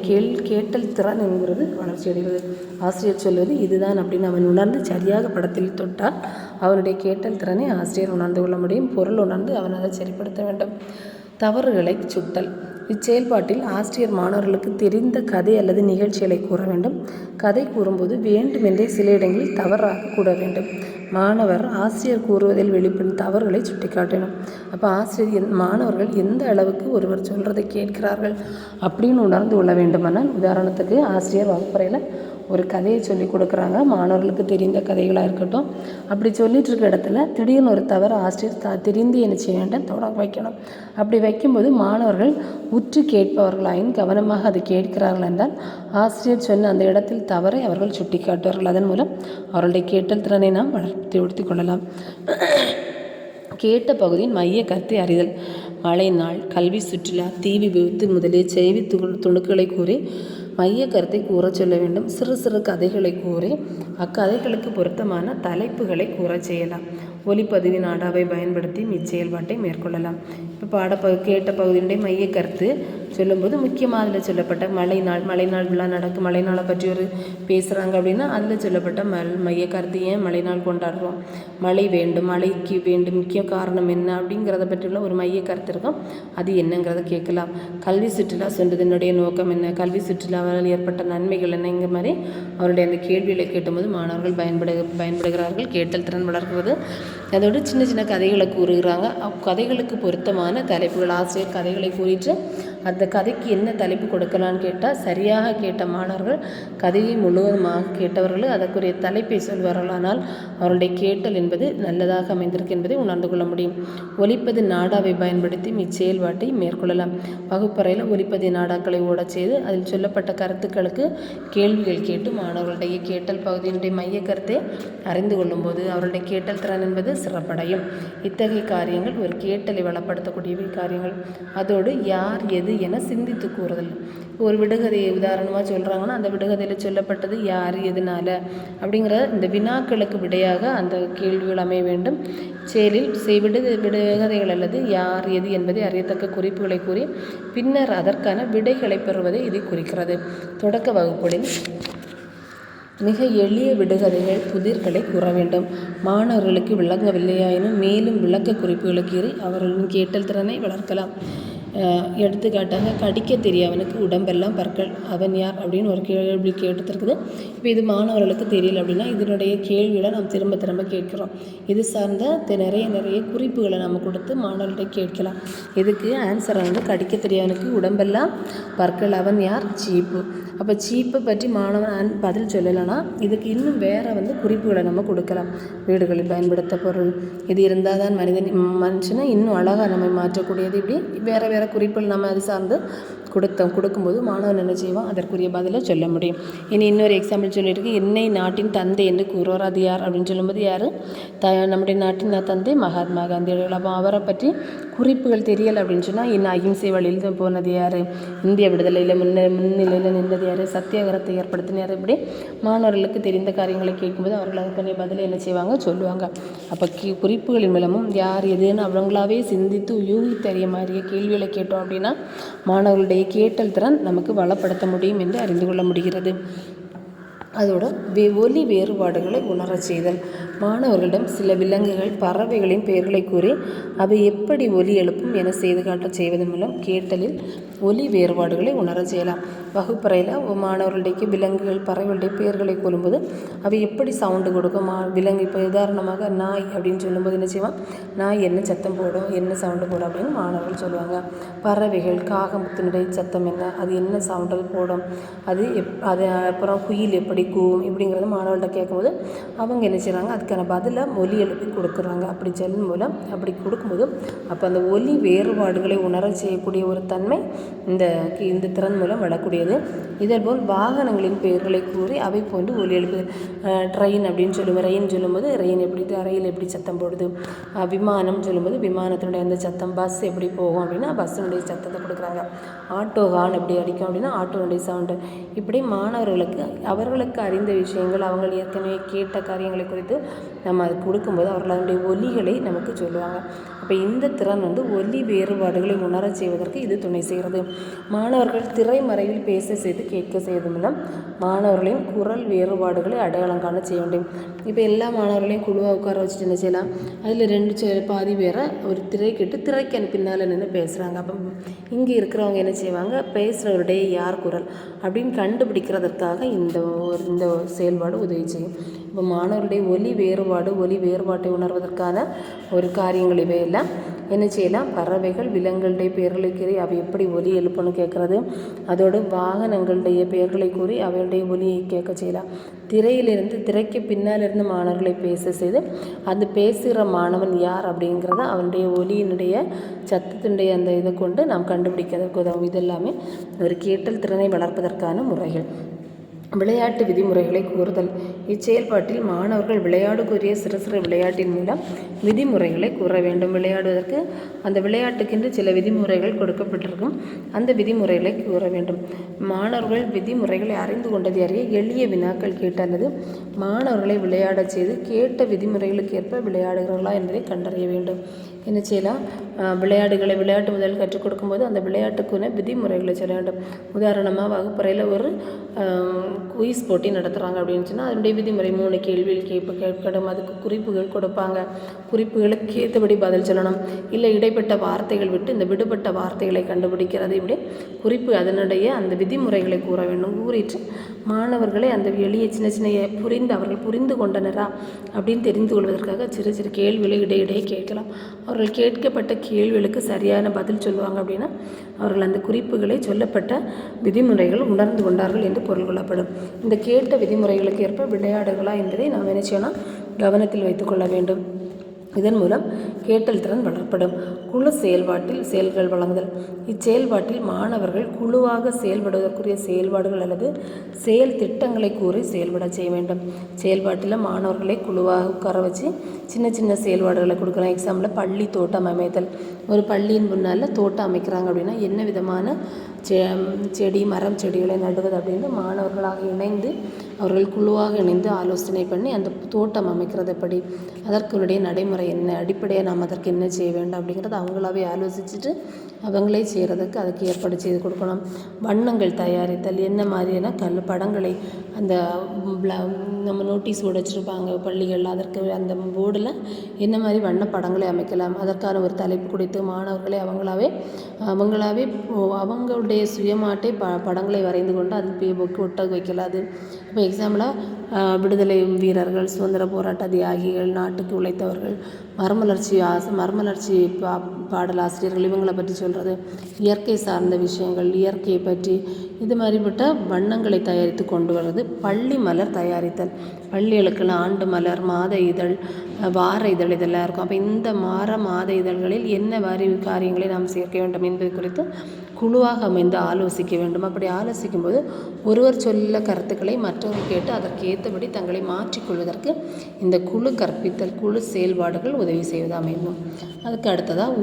கேட்டல் திறன் என்கிறது வளர்ச்சி அடைவது. ஆசிரியர் சொல்வது இதுதான் அப்படின்னு அவன் உணர்ந்து சரியாக படத்தில் தொட்டால் அவனுடைய கேட்டல் திறனை ஆசிரியர் உணர்ந்து கொள்ள முடியும். பொருள் உணர்ந்து அவன் அதை சரிப்படுத்த வேண்டும். தவறுகளை சுட்டல். இச்செயல்பாட்டில் ஆசிரியர் மாணவர்களுக்கு தெரிந்த கதை அல்லது நிகழ்ச்சிகளை கூற வேண்டும். கதை கூறும்போது வேண்டுமென்றே சில இடங்களில் தவறாக கூற வேண்டும். மாணவர் ஆசிரியர் கூறுவதில் வெளிப்படும் தவறுகளை சுட்டிக்காட்டணும். அப்போ மாணவர்கள் எந்த அளவுக்கு ஒருவர் சொல்கிறதை கேட்கிறார்கள் அப்படின்னு உணர்ந்து கொள்ள வேண்டுமானால், உதாரணத்துக்கு ஆசிரியர் வகுப்பறையில் ஒரு கதையை சொல்லி கொடுக்குறாங்க, மாணவர்களுக்கு தெரிந்த கதைகளாக இருக்கட்டும். அப்படி சொல்லிட்டு இருக்க இடத்துல திடீர்னு ஒரு தவறு ஆசிரியர் திருந்தி என்ன செய்ய வேண்டும், தொடங்க வைக்கணும். அப்படி வைக்கும்போது மாணவர்கள் உற்று கேட்பவர்களாயின் கவனமாக அதை கேட்கிறார்கள் என்றால் ஆசிரியர் சொன்ன அந்த இடத்தில் தவறை அவர்கள் சுட்டி காட்டுவார்கள். அதன் மூலம் அவர்களுடைய கேட்டல் திறனை நாம் வளர்த்தி கொள்ளலாம். கேட்ட பகுதியின் மைய கருத்தை அறிதல். மழை நாள், கல்வி, சுற்றுலா, தீ விபத்து முதலிய செய்தி துணுக்குகளை கூறி மைய கருத்தை கூற சொல்ல வேண்டும். சிறு சிறு கதைகளை கூறி அக்கதைகளுக்கு பொருத்தமான தலைப்புகளை கூற செய்யலாம். ஒலிப்பதிவு நாடாவை பயன்படுத்தி இச்செயல்பாட்டை மேற்கொள்ளலாம். இப்போ கேட்ட பகுதியினுடைய மைய கருத்து சொல்லும்போது முக்கியமாக அதில் சொல்லப்பட்ட மழை நாள் விழா நடக்கும், மழை நாளை பற்றி பேசுகிறாங்க அப்படின்னா அதில் சொல்லப்பட்ட மைய கருத்து, ஏன் மழை நாள் கொண்டாடுறோம், மழை வேண்டும், மழைக்கு வேண்டும் முக்கிய காரணம் என்ன அப்படிங்கிறத பற்றியுள்ள ஒரு மைய கருத்து இருக்கும். அது என்னங்கிறத கேட்கலாம். கல்வி சுற்றுலா சென்றதனுடைய நோக்கம் என்ன, கல்வி சுற்றுலாவால் ஏற்பட்ட நன்மைகள் என்னங்கிற மாதிரி அவருடைய அந்த கேள்விகளை கேட்டும்போது மாணவர்கள் பயன்படுகிறார்கள். கேட்டல் திறன் வளர்க்கிறது. அதோடு சின்ன சின்ன கதைகளை கூறுகிறாங்க. கதைகளுக்கு பொருத்தமான தலைப்புகள் ஆசிரியர் கதைகளை கூறிட்டு அந்த கதைக்கு என்ன தலைப்பு கொடுக்கலான்னு கேட்டால் சரியாக கேட்ட மாணவர்கள் கதையை முழுவதுமாக கேட்டவர்கள் அதற்குரிய தலைப்பை சொல்வார்கள். ஆனால் அவருடைய கேட்டல் என்பது நல்லதாக அமைந்திருக்கு என்பதை உணர்ந்து கொள்ள முடியும். ஒலிப்பதி நாடாவை பயன்படுத்தி இச்செயல்பாட்டை மேற்கொள்ளலாம். வகுப்பறையில் ஒலிப்பதி நாடாக்களை ஓடச் செய்து அதில் சொல்லப்பட்ட கருத்துக்களுக்கு கேள்விகள் கேட்டு மாணவர்களுடைய கேட்டல் பகுதியினுடைய மைய கருத்தை அறிந்து கொள்ளும்போது அவருடைய கேட்டல் திறன் என்பது சிறப்படையும். இத்தகைய காரியங்கள் ஒரு கேட்டலை வளப்படுத்தக்கூடியவை காரியங்கள். அதோடு யார் எது என சிந்தித்து கூறுதல். ஒரு விடுகதையை உதாரணமாக சொல்கிறாங்கன்னா அந்த விடுகதையில் சொல்லப்பட்டது யார் எதனால் அப்படிங்கிற இந்த வினாக்களுக்கு விடையாக அந்த கேள்விகள் அமைய வேண்டும். செயலில் விடுகதைகள் அல்லது யார் எது என்பதை அறியத்தக்க குறிப்புகளை கூறி பின்னர் அதற்கான விடைகளை பெறுவதை இது குறிக்கிறது. தொடக்க வகுப்புகளில் மிக எளிய விடுகதைகள் புதிர்களை கூற வேண்டும். மாணவர்களுக்கு விளங்கவில்லையாயினும் மேலும் விளக்க குறிப்புகளுக்கு ஏறி அவர்களின் கேட்டல் திறனை வளர்க்கலாம். எடுத்துக்காட்டாக கடிக்க தெரியவனுக்கு உடம்பெல்லாம் பற்கள் அவன் யார் அப்படின்னு ஒரு கேள்வி கேட்டுருக்குது. இப்போ இது மாணவர்களுக்கு தெரியல அப்படின்னா இதனுடைய கேள்விகளை நாம் திரும்ப திரும்ப கேட்குறோம். இது சார்ந்த நிறைய குறிப்புகளை நம்ம கொடுத்து மாணவர்கிட்ட கேட்கலாம். இதுக்கு ஆன்சரை கடிக்க தெரியவனுக்கு உடம்பெல்லாம் பற்கள் அவன் யார்? சீப்பு. அப்போ சீப்பை பற்றி மாணவன் பதில் சொல்லலைன்னா இதுக்கு இன்னும் வேறு குறிப்புகளை நம்ம கொடுக்கலாம். வீடுகளில் பயன்படுத்த பொருள் இது இருந்தால் தான் மனுஷனை இன்னும் அழகாக நம்ம மாற்றக்கூடியது. இப்படி வேறு குறிப்புகள் நம்ம அது சார்ந்து கொடுக்கும்போது மாணவன் என்ன செய்வான்? அதற்குரிய பதிலை சொல்ல முடியும். இனி இன்னொரு எக்ஸாம்பிள் சொல்லியிருக்கு. என்னை நாட்டின் தந்தை என்று கூறுவார். அது யார் அப்படின்னு சொல்லும்போது யார்? நம்முடைய நாட்டின் தந்தை மகாத்மா காந்தியடிகள். அப்போ அவரை பற்றி குறிப்புகள் தெரியலை அப்படின்னு சொன்னால் இன்னும் அகிம்சை வழியில் போனது யார்? இந்திய விடுதலையில் முன்னிலையில் நின்றது யார்? சத்தியாகிரகத்தை ஏற்படுத்தினார். இப்படி மாணவர்களுக்கு தெரிந்த காரியங்களை கேட்கும்போது அவர்கள் அதற்குரிய பதிலை என்ன செய்வாங்க? சொல்லுவாங்க. அப்போ குறிப்புகளின் மூலமும் யார் எதுன்னு அவங்களாவே சிந்தித்து யூகித்தறிய மாதிரியே கேள்விகளை கேட்டோம் அப்படின்னா மாணவர்களுடைய கேட்டல் திறன் நமக்கு வளப்படுத்த முடியும் என்று அறிந்து கொள்ள முடிகிறது. அதோட ஒலி வேறுபாடுகளை உணரச் செய்தல். மாணவர்களிடம் சில விலங்குகள் பறவைகளின் பெயர்களை கூறி அவை எப்படி ஒலி எழுப்பும் என செய்து காட்டச் செய்வதன் மூலம் கேட்டலில் ஒலி வேறுபாடுகளை உணரச் செய்யலாம். வகுப்பறையில் மாணவர்களுடைய விலங்குகள் பறவைகளுடைய பெயர்களை கூறும்போது அவை எப்படி சவுண்டு கொடுக்கும்? விலங்கு இப்போ உதாரணமாக நாய் அப்படின்னு சொல்லும்போது என்ன செய்வான்? நாய் என்ன சத்தம் போடும், என்ன சவுண்டு போடும் அப்படின்னு மாணவர்கள் சொல்லுவாங்க. பறவைகள் காகத்தினுடைய சத்தம் என்ன, அது என்ன சவுண்டு போடும், அது அப்புறம் குயில் எப்படி கூவும் இப்படிங்கிறத மாணவர்கள்ட்ட கேட்கும்போது அவங்க என்ன செய்கிறாங்க? அதுக்கான பதிலை ஒலி எழுப்பி கொடுக்குறாங்க. அப்படி சொல்லும் மூலம் அப்படி கொடுக்கும்போது அப்போ அந்த ஒலி வேறுபாடுகளை உணர செய்யக்கூடிய ஒரு தன்மை இந்த திறன் மூலம் வரக்கூடியது. இதேபோல் வாகனங்களின் பெயர்களை கூறி அவை போன்று ஒலி எழுப்புது. ட்ரெயின் அப்படின்னு சொல்லுவோம். ரெயின் சொல்லும்போது ரெயின் ரயில் எப்படி சத்தம் போடுது. விமானம் சொல்லும்போது விமானத்தினுடைய அந்த சத்தம். பஸ் எப்படி போகும் அப்படின்னா பஸ்ஸினுடைய சத்தத்தை கொடுக்குறாங்க. ஆட்டோ ஹார்ன் எப்படி அடிக்கும் அப்படின்னா ஆட்டோனுடைய சவுண்டு. இப்படி மாணவர்களுக்கு அவர்களுக்கு அறிந்த விஷயங்கள் அவங்க ஏற்கனவே கேட்ட காரியங்களை குறித்து நம்ம அது கொடுக்கும்போது அவர்கள் அதனுடைய ஒலிகளை நமக்கு சொல்லுவாங்க. அப்போ இந்த திறன் ஒலி வேறுபாடுகளை உணரச் செய்வதற்கு இது துணை செய்கிறது. மாணவர்கள் திரைமறைவில் பேச செய்து கேட்க செய்வது மூலம் மாணவர்களின் குரல் வேறுபாடுகளை அடையாளம் காண செய்ய வேண்டும். இப்போ எல்லா மாணவர்களையும் குழுவாக உட்கார வச்சுட்டு என்ன செய்யலாம்? அதில் பாதி பேரை ஒரு திரை கேட்டு திரைக்கு பின்னால் நின்று பேசுகிறாங்க. அப்போ இங்கே இருக்கிறவங்க என்ன செய்வாங்க? பேசுகிறவருடைய யார் குரல் அப்படின்னு கண்டுபிடிக்கிறதற்காக இந்த செயல்பாடு உதவி செய்யும். இப்போ மாணவர்களுடைய ஒலி வேறுபாட்டை உணர்வதற்கான ஒரு காரியங்கள் இவையெல்லாம் என்ன செய்யலாம்? பறவைகள் விலங்குகளுடைய பெயர்களை கூறி அவை எப்படி ஒலி எழுப்புன்னு கேட்குறது. அதோடு வாகனங்களுடைய பெயர்களை கூறி அவையுடைய ஒலியை கேட்க செய்யலாம். திரைக்கு பின்னால் இருந்து மாணவர்களை பேச செய்து அந்த பேசுகிற மாணவன் யார் அப்படிங்கிறத அவனுடைய ஒலியினுடைய சத்தத்தினுடைய அந்த இதை கொண்டு நாம் கண்டுபிடிக்கிறதுக்கு உதவும். இதெல்லாமே ஒரு கேட்டல் திறனை வளர்ப்பதற்கான முறைகள். விளையாட்டு விதிமுறைகளை கூறுதல். இச்செயல்பாட்டில் மாணவர்கள் விளையாடுக்குரிய சிறு விளையாட்டின் மூலம் விதிமுறைகளை கூற வேண்டும். விளையாடுவதற்கு அந்த விளையாட்டுக்கென்று சில விதிமுறைகள் கொடுக்கப்பட்டிருக்கும். அந்த விதிமுறைகளை கூற வேண்டும். மாணவர்கள் விதிமுறைகளை அறிந்து கொண்டதை அறிய எளிய வினாக்கள் கேட்டு அல்லது மாணவர்களை விளையாடச் செய்து கேட்ட விதிமுறைகளுக்கு ஏற்ப விளையாடுகிறார்களா என்பதை கண்டறிய வேண்டும். என்ன செய்யலாம்? விளையாட்டு முதல் கற்றுக் கொடுக்கும்போது அந்த விளையாட்டுக்குன்னு விதிமுறைகளை சொல்ல வேண்டும். உதாரணமாக வகுப்பறையில் ஒரு குயிஸ் போட்டி நடத்துகிறாங்க அப்படின்னு சொன்னால் அதனுடைய விதிமுறை 3 கேள்வியில் கேட்கணும். அதுக்கு குறிப்புகள் கொடுப்பாங்க. குறிப்புகளுக்கு ஏற்றபடி பதில் சொல்லணும். இல்லை இடைப்பட்ட வார்த்தைகள் விட்டு இந்த விடுபட்ட வார்த்தைகளை கண்டுபிடிக்கிறது. இப்படி குறிப்பு அதனுடைய அந்த விதிமுறைகளை கூற வேண்டும். கூறிட்டு மாணவர்களை அந்த எளிய சின்ன அவர்கள் புரிந்து கொண்டனரா அப்படின்னு தெரிந்து கொள்வதற்காக சிறு கேள்விகளை இடையிடையே கேட்கலாம். அவர்கள் கேட்கப்பட்ட கேள்விகளுக்கு சரியான பதில் சொல்லுவாங்க அப்படின்னா அவர்கள் அந்த குறிப்புகளை சொல்லப்பட்ட விதிமுறைகள் உணர்ந்து கொண்டார்கள் என்று பொருள் கொள்ளப்படும். இந்த கேட்ட விதிமுறைகளுக்கு ஏற்ப விளையாடுகளா என்பதை நாம் என்ன செய்யணும்? கவனத்தில் வைத்துக்கொள்ள வேண்டும். இதன் மூலம் கேட்டல் திறன் வளர்ப்படும். குழு செயல்பாட்டில் செயல்கள் வழங்குதல். இச்செயல்பாட்டில் மாணவர்கள் குழுவாக செயல்படுவதற்குரிய செயல்பாடுகள் அல்லது செயல் திட்டங்களை கூறி செயல்பட செய்ய வேண்டும். செயல்பாட்டில் மாணவர்களை குழுவாக உட்கார வச்சு சின்ன செயல்பாடுகளை கொடுக்கலாம். எக்ஸாம்பிள் பள்ளி தோட்டம் அமைத்தல். ஒரு பள்ளியின் முன்னால் தோட்டம் அமைக்கிறாங்க அப்படின்னா என்ன விதமான செடி மரம் செடிகளை நடுவது அப்படின்னு மாணவர்களாக இணைந்து அவர்கள் குழுவாக இணைந்து ஆலோசனை பண்ணி அந்த தோட்டம் அமைக்கிறது எப்படி, அதற்குடைய நடைமுறை என்ன, அடிப்படையாக நாம் அதற்கு என்ன செய்ய வேண்டும் அப்படிங்கிறத அவங்களாவே ஆலோசிச்சுட்டு அவங்களே செய்கிறதுக்கு அதுக்கு ஏற்பாடு செய்து கொடுக்கணும். வண்ணங்கள் தயாரித்தல், என்ன மாதிரியான படங்களை அந்த நம்ம நோட்டீஸ் போர்டு வச்சுருப்பாங்க பள்ளிகளில், அதற்கு அந்த போர்டில் என்ன மாதிரி வண்ண படங்களை அமைக்கலாம், அதற்கான ஒரு தலைப்பு கொடுத்து மாணவர்களே அவங்களாவே அவங்களுடைய சுயமாட்டே படங்களை வரைந்து கொண்டு அது புக்கு ஒட்ட வைக்கலாம். அது இப்போ எக்ஸாம்பிளாக விடுதலை வீரர்கள், சுதந்திர போராட்ட தியாகிகள், நாட்டுக்கு உழைத்தவர்கள், மறுமலர்ச்சி பாடலாசிரியர்கள், இவங்களை பற்றி சொல்கிறது, இயற்கை சார்ந்த விஷயங்கள், இயற்கையை பற்றி இது மாதிரிப்பட்ட வண்ணங்களை தயாரித்து கொண்டு வர்றது. பள்ளி மலர் தயாரித்தல், பள்ளிகளுக்கெல்லாம் ஆண்டு மலர், மாத இதழ், வார இதழ் இதெல்லாம் இருக்கும். அப்போ இந்த மாத இதழ்களில் என்ன காரியங்களை நாம் சேர்க்க வேண்டும் என்பது குறித்து குழுவாக அமைந்து ஆலோசிக்க வேண்டும். அப்படி ஆலோசிக்கும் போது ஒருவர் சொல்ல கருத்துக்களை மற்றவர்கள் கேட்டு அதற்கு ஏற்றபடி தங்களை மாற்றிக்கொள்வதற்கு இந்த குழு கற்பித்தல், குழு செயல்பாடுகள் உதவி செய்வது அமையும். அதுக்கு அடுத்ததாக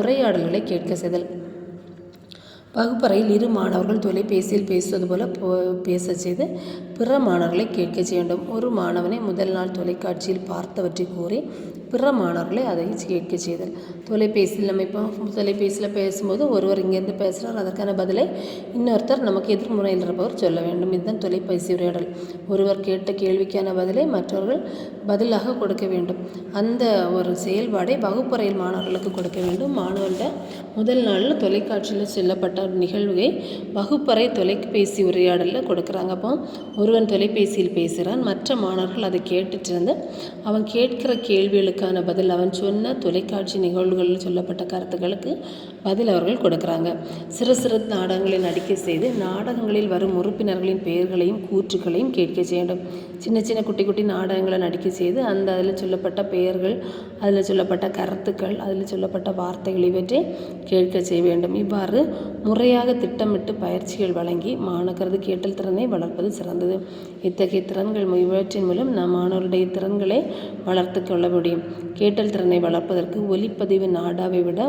உரையாடல்களை கேட்க செய்தல். வகுப்பறையில் இரு மாணவர்கள் தொலைபேசியில் பேசுவது போல பேச செய்து பிற மாணவர்களை கேட்க செய்ய வேண்டும். ஒரு மாணவனை முதல் நாள் தொலைக்காட்சியில் பார்த்தவற்றை கூறி பிற மாணவர்களை அதை கேட்க செய்தல். தொலைபேசியில் நம்ம இப்போ தொலைபேசியில் பேசும்போது ஒருவர் இங்கேருந்து பேசுகிறார், அதற்கான பதிலை இன்னொருத்தர் நமக்கு எதிர்முனையில் இருப்பவர் சொல்ல வேண்டும். இதுதான் தொலைபேசி உரையாடல். ஒருவர் கேட்ட கேள்விக்கான பதிலை மற்றவர்கள் பதிலாக கொடுக்க வேண்டும். அந்த ஒரு செயல்பாடை வகுப்பறையில் மாணவர்களுக்கு கொடுக்க வேண்டும். மாணவர்கள முதல் நாளில் தொலைக்காட்சியில் சொல்லப்பட்ட நிகழ்வை வகுப்பறை தொலைபேசி உரையாடலில் கொடுக்குறாங்க. அப்போ ஒருவன் தொலைபேசியில் பேசுகிறான், மற்ற மாணவர்கள் அதை கேட்டுட்டு இருந்து அவன் கேட்கிற கேள்விகளுக்கான பதில், அவன் சொன்ன தொலைக்காட்சி நிகழ்வுகளில் சொல்லப்பட்ட கருத்துக்களுக்கு பதில் அவர்கள் கொடுக்குறாங்க. சிறு சிறு நாடகங்களை நடிக்க செய்து நாடகங்களில் வரும் உறுப்பினர்களின் பெயர்களையும் கூற்றுக்களையும் கேட்க செய்ய வேண்டும். சின்ன சின்ன குட்டி குட்டி நாடகங்களை நடிக்க செய்து அதில் சொல்லப்பட்ட பெயர்கள், அதில் சொல்லப்பட்ட கருத்துக்கள், அதில் சொல்லப்பட்ட வார்த்தைகள் இவற்றை கேட்க செய்ய வேண்டும். இவ்வாறு முறையாக திட்டமிட்டு பயிற்சிகள் வழங்கி மாணவரது கேட்டல் திறனை வளர்ப்பது சிறந்தது. இத்தகைய திறன்கள் இவற்றின் மூலம் நம் மாணவருடைய திறன்களை வளர்த்து கொள்ள முடியும். கேட்டல் திறனை வளர்ப்பதற்கு ஒலிப்பதிவு நாடாவை விட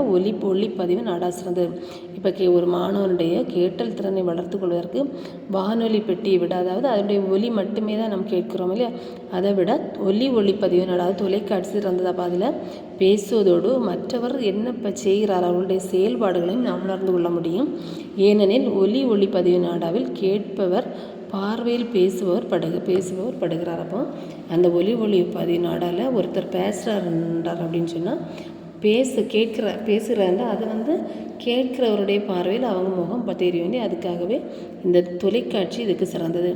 ஒளிப்பதிவு நாடா சிறந்தது. இப்போ ஒரு மாணவனுடைய கேட்டல் திறனை வளர்த்து கொள்வதற்கு வானொலி பெட்டியை விட, அதாவது அதனுடைய ஒலி மட்டுமே தான் நம்ம கேட்கிறோம் இல்லையா, அதை விட ஒளிப்பதிவு நாடா தொலைக்காட்சி சிறந்தது. அப்போ அதில் பேசுவதோடு மற்றவர் என்ன செய்கிறார் அவர்களுடைய செயல்பாடுகளையும் நாம் உணர்ந்து கொள்ள முடியும். ஏனெனில் ஒளிப்பதிவு நாடாவில் கேட்பவர் பார்வையில் பேசுபவர் படுகிறார். அப்போ அந்த ஒளிப்பதிவு நாடாவில் ஒருத்தர் பேசுகிறார் அப்படின்னு சொன்னால் பேசுகிறாருன்னா அது கேட்கிறவருடைய பார்வையில் அவங்க முகம் தெரியும். அதுக்காகவே இந்த தொலைக்காட்சி இதுக்கு சிறந்தது.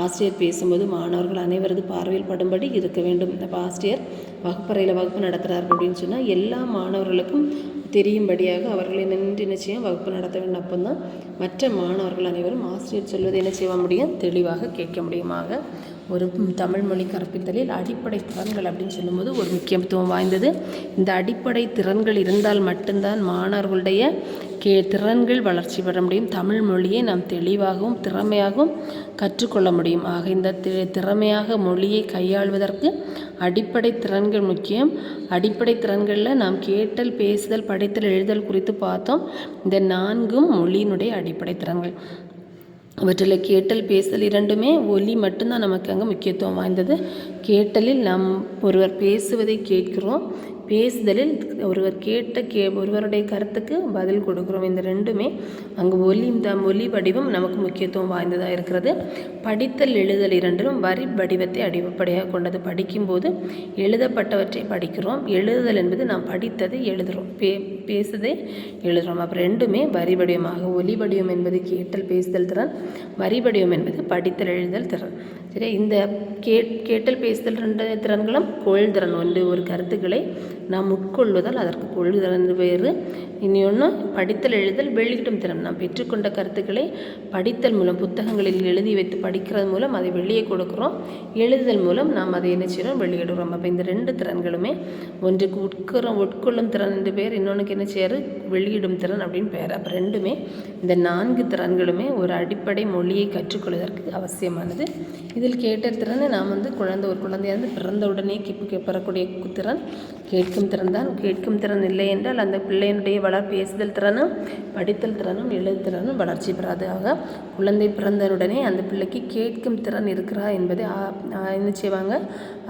ஆசிரியர் பேசும்போது மாணவர்கள் அனைவரது பார்வையில் படும்படி இருக்க வேண்டும். அப்போ ஆசிரியர் வகுப்பறையில் வகுப்பு நடத்துகிறார் அப்படின்னு சொன்னால் எல்லா மாணவர்களுக்கும் தெரியும்படியாக அவர்களை நின்று நிச்சயம் வகுப்பு நடத்த வேண்டும். அப்போதான் மற்ற மாணவர்கள் அனைவரும் ஆசிரியர் சொல்வதை என்ன செய்ய முடியும், தெளிவாக கேட்க முடியுமாக. ஒரு தமிழ் மொழி கற்பித்தலில் அடிப்படை திறன்கள் அப்படின்னு சொல்லும்போது ஒரு முக்கியத்துவம் வாய்ந்தது. இந்த அடிப்படை திறன்கள் இருந்தால் மட்டும்தான் மாணவர்களுடைய திறன்கள் வளர்ச்சி பெற முடியும். தமிழ் மொழியை நாம் தெளிவாகவும் திறமையாகவும் கற்றுக்கொள்ள முடியும். ஆக இந்த திறமையாக மொழியை கையாள்வதற்கு அடிப்படை திறன்கள் முக்கியம். அடிப்படை திறன்களில் நாம் கேட்டல், பேசுதல், படித்தல், எழுதல் குறித்து பார்த்தோம். இந்த 4ம் மொழியினுடைய அடிப்படை திறன்கள். அவற்றில் கேட்டல், பேசுதல் இரண்டுமே ஒலி மட்டும்தான் நமக்கு அங்கே முக்கியத்துவம் வாய்ந்தது. கேட்டலில் நாம் ஒருவர் பேசுவதை கேட்கிறோம், பேசுதலில் ஒருவர் ஒருவருடைய கருத்துக்கு பதில் கொடுக்குறோம். இந்த ரெண்டுமே அங்கே ஒலி வடிவம் நமக்கு முக்கியத்துவம் வாய்ந்ததாக இருக்கிறது. படித்தல், எழுதல் இரண்டிலும் வரி வடிவத்தை அடிப்படையாக கொண்டது. படிக்கும்போது எழுதப்பட்டவற்றை படிக்கிறோம், எழுதுதல் என்பது நாம் படித்ததை எழுதுகிறோம், பேசுதை எழுதுகிறோம். அப்புறம் ரெண்டுமே வரி வடிவமாக. ஒலி வடிவம் என்பது கேட்டல் பேசுதல் திறன், வரி வடிவம் என்பது படித்தல் எழுதல் திறன். சரி, இந்த கேட்டல் பேசுதல் 2 திறன்களும் கொள்திறன். ஒரு கருத்துக்களை நாம் உட்கொள்வதால் அதற்கு கொள்திறன் வேறு. இன்னொன்று படித்தல் எழுதல் வெளியிடும் திறன். நாம் பெற்றுக்கொண்ட கருத்துக்களை படித்தல் மூலம் புத்தகங்களில் எழுதி வைத்து படிக்கிறது மூலம் அதை வெளியே கொடுக்குறோம், எழுதுதல் மூலம் நாம் அதை என்ன செய்கிறோம், வெளியிடுறோம். அப்போ இந்த 2 திறன்களுமே ஒன்றுக்கு உட்கொள்ளும் திறன் என்று பேர், இன்னொன்றுக்கு என்ன செய்யாரு, வெளியிடும் திறன் அப்படின்னு பேர். அப்போ ரெண்டுமே இந்த 4 திறன்களுமே ஒரு அடிப்படை மொழியை கற்றுக்கொள்வதற்கு அவசியமானது. இதில் கேட்டல் திறனை நாம் ஒரு குழந்தையாவது பிறந்த உடனே பெறக்கூடிய திறன் கேட்கும் திறன் தான். கேட்கும் திறன் இல்லை என்றால் அந்த பிள்ளையினுடைய பேசுதல் திறனும் படித்தல் திறனும் எழுதுத்திறனும் வளர்ச்சி பெறாது. ஆக குழந்தை பிறந்தவுடனே அந்த பிள்ளைக்கு கேட்கும் திறன் இருக்கிறா என்பதை என்ன செய்வாங்க,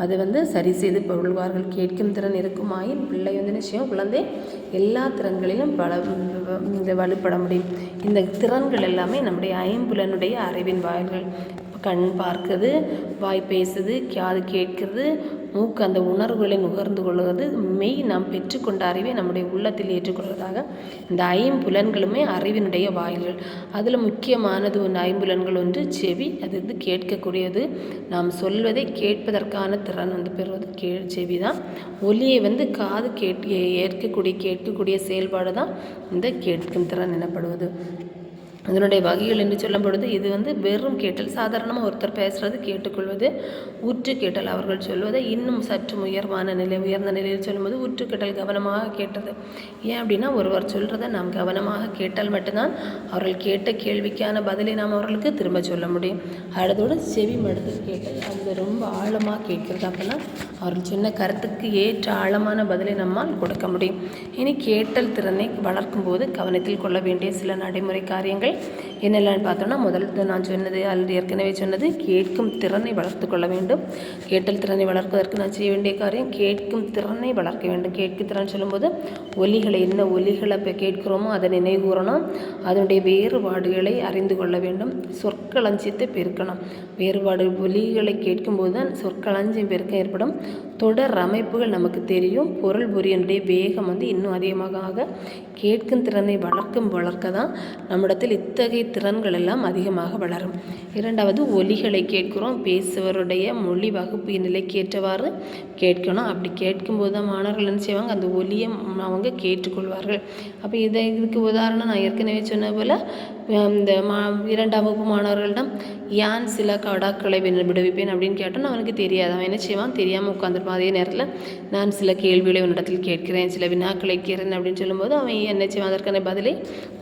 அதை சரி செய்து கொள்வார்கள். கேட்கும் திறன் இருக்குமாயின் பிள்ளை நிச்சயம் குழந்தை எல்லா திறன்களிலும் வலுப்பட முடியும். இந்த திறன்கள் எல்லாமே நம்முடைய ஐம்புலனுடைய அறிவின் வாயில்கள். கண் பார்க்குது, வாய் பேசுது, காது கேட்கிறது, மூக்கு அந்த உணர்வுகளை நுகர்ந்து கொள்வது, மெய் நாம் பெற்றுக்கொண்ட அறிவை நம்முடைய உள்ளத்தில் ஏற்றுக்கொள்வதாக இந்த ஐம்புலன்களுமே அறிவினுடைய வாயில்கள். அதில் முக்கியமானது ஐம்புலன்கள் ஒன்று செவி. அது கேட்கக்கூடியது. நாம் சொல்வதை கேட்பதற்கான திறன் பெறுவது செவி தான். ஒலியை காது கேட்கக்கூடிய செயல்பாடு தான் இந்த கேட்கும் திறன் எனப்படுவது. அதனுடைய வகைகள் என்று சொல்லும் பொழுது இது வெறும் கேட்டல், சாதாரணமாக ஒருத்தர் பேசுகிறது கேட்டுக்கொள்வது. உற்று கேட்டல், அவர்கள் சொல்வதை இன்னும் சற்று உயர்ந்த நிலையில் சொல்லும்போது உற்று கேட்டல், கவனமாக கேட்டது. ஏன் அப்படின்னா ஒருவர் சொல்கிறத நாம் கவனமாக கேட்டால் மட்டும்தான் அவர்கள் கேட்ட கேள்விக்கான பதிலை நாம் அவர்களுக்கு திரும்ப சொல்ல முடியும். அதோடு செவி மடுத்து கேட்டல், அது ரொம்ப ஆழமாக கேட்கிறது. அப்போல்லாம் அவர்கள் சொன்ன கருத்துக்கு ஏற்ற ஆழமான பதிலை நம்மால் கொடுக்க முடியும். இனி கேட்டல் திறனை வளர்க்கும் போது கவனத்தில் கொள்ள வேண்டிய சில நடைமுறை காரியங்கள் என்னெல்லாம் பார்த்தோம்னா, முதல்ல நான் சொன்னது ஏற்கனவே சொன்னது கேட்கும் திறனை வளர்த்து கொள்ள வேண்டும். கேட்டல் திறனை வளர்ப்பதற்கு நான் செய்ய வேண்டிய காரியம் கேட்கும் திறனை வளர்க்க வேண்டும். கேட்கும் திறன் சொல்லும்போது என்ன ஒலிகளை கேட்கிறோமோ அதை நினைவு கூறணும். அதனுடைய வேறுபாடுகளை அறிந்து கொள்ள வேண்டும். சொற்களஞ்சியத்தை பெருக்கணும். வேறுபாடு ஒலிகளை கேட்கும்போது தான் சொற்களஞ்சியம் பெருக்கம் ஏற்படும். தொடர் அமைப்புகள் நமக்கு தெரியும். பொருள் புரியனுடைய வேகம் இன்னும் அதிகமாக கேட்கும் திறனை வளர்க்க தான் நம்மிடத்தில் இத்தகைய திறன்கள் எல்லாம் அதிகமாக வளரும். இரண்டாவது, ஒலிகளை கேட்கிறோம். பேசுவருடைய மொழி வகுப்பு நிலைக்கு ஏற்றவாறு கேட்கணும். அப்படி கேட்கும்போது தான் மாணவர்கள் என்ன செய்வாங்க, அந்த ஒலியை அவங்க கேட்டுக்கொள்வார்கள். அப்போ இதுக்கு உதாரணம் நான் ஏற்கனவே சொன்ன போல் இந்த 2ஆம் வகுப்பு மாணவர்களிடம் யான் சில கடாக்களை விடுவிப்பேன் அப்படின்னு கேட்டோன்னா அவனுக்கு தெரியாது. அவன் என்ன செய்வான், தெரியாமல் உட்காந்துருப்பான். அதே நேரத்தில் நான் சில கேள்விகளை உன்னிடத்தில் கேட்கிறேன், சில வினாக்களை கேட்கிறேன் அப்படின்னு சொல்லும்போது அவன் என்ன செய்வான், அதற்கான பதிலை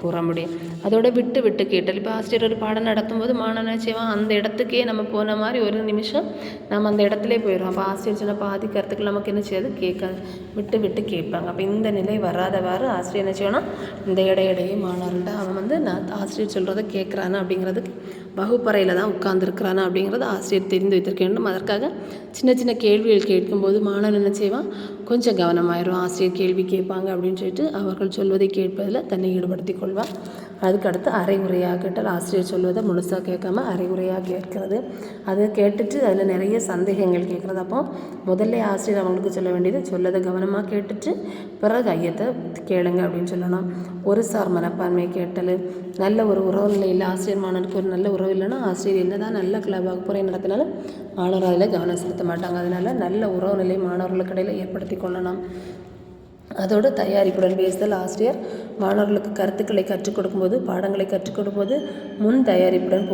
கூற முடியும். அதோட விட்டு கேட்டல். இப்போ ஆசிரியர் ஒரு பாடம் நடத்தும்போது மாணவன் என்ன செய்வான், அந்த இடத்துக்கே நம்ம போன மாதிரி ஒரு நிமிஷம் நம்ம அந்த இடத்துலேயே போயிடுவோம். அப்போ ஆசிரியர் சொன்ன பாதி கருத்துக்கள் நமக்கு என்ன செய்யாது, கேட்காது. விட்டு கேட்பாங்க. அப்போ இந்த நிலை வராதவாறு ஆசிரியர் என்ன செய்யணும், இந்த இடையிடையே மாணவர்கள்ட்ட அவன் நான் ஆசிரியர் சொல்கிறத கேட்குறானா அப்படிங்கிறதுக்கு வகுப்பறையில் தான் உட்கார்ந்துருக்கிறானா அப்படிங்கிறத ஆசிரியர் தெரிந்து வைத்திருக்க வேண்டும். அதற்காக சின்ன கேள்விகள் கேட்கும்போது மாணவன் என்ன செய்வான், கொஞ்சம் கவனமாயிரும். ஆசிரியர் கேள்வி கேட்பாங்க அப்படின்னு சொல்லிட்டு அவர்கள் சொல்வதை கேட்பதில் தன்னை ஈடுபடுத்தி கொள்வான். அதுக்கடுத்து அரைகுறையாக கேட்டால் ஆசிரியர் சொல்வதை முழுசாக கேட்காம அரைகுறையாக கேட்கிறது. அதை கேட்டுட்டு அதில் நிறைய சந்தேகங்கள் கேட்குறது. அப்போ முதல்ல ஆசிரியர் அவங்களுக்கு சொல்ல வேண்டியது, சொல்லதை கவனமாக கேட்டுட்டு பிறகு ஐயத்தை கேளுங்க அப்படின்னு சொல்லணும். ஒரு சார் மனப்பான்மை கேட்டல். நல்ல ஒரு உறவு நிலை இல்லை, ஆசிரியர் மாணவனுக்கு ஒரு நல்ல உறவு இல்லைன்னா ஆசிரியர் என்ன தான் நல்ல வகுப்புரை நடத்தினாலும் மாணவர்கள் அதில் கவனம் செலுத்த மாட்டாங்க. அதனால் நல்ல உறவு நிலை மாணவர்களுக்கு இடையில் ஏற்படுத்தி கொள்ளணும். அதோடு தயாரிப்புடன் பேசுதல். ஆசிரியர் மாணவர்களுக்கு கருத்துக்களை கற்றுக் கொடுக்கும்போது, பாடங்களை கற்றுக் கொடுக்கும்போது முன் தயாரிப்புடன்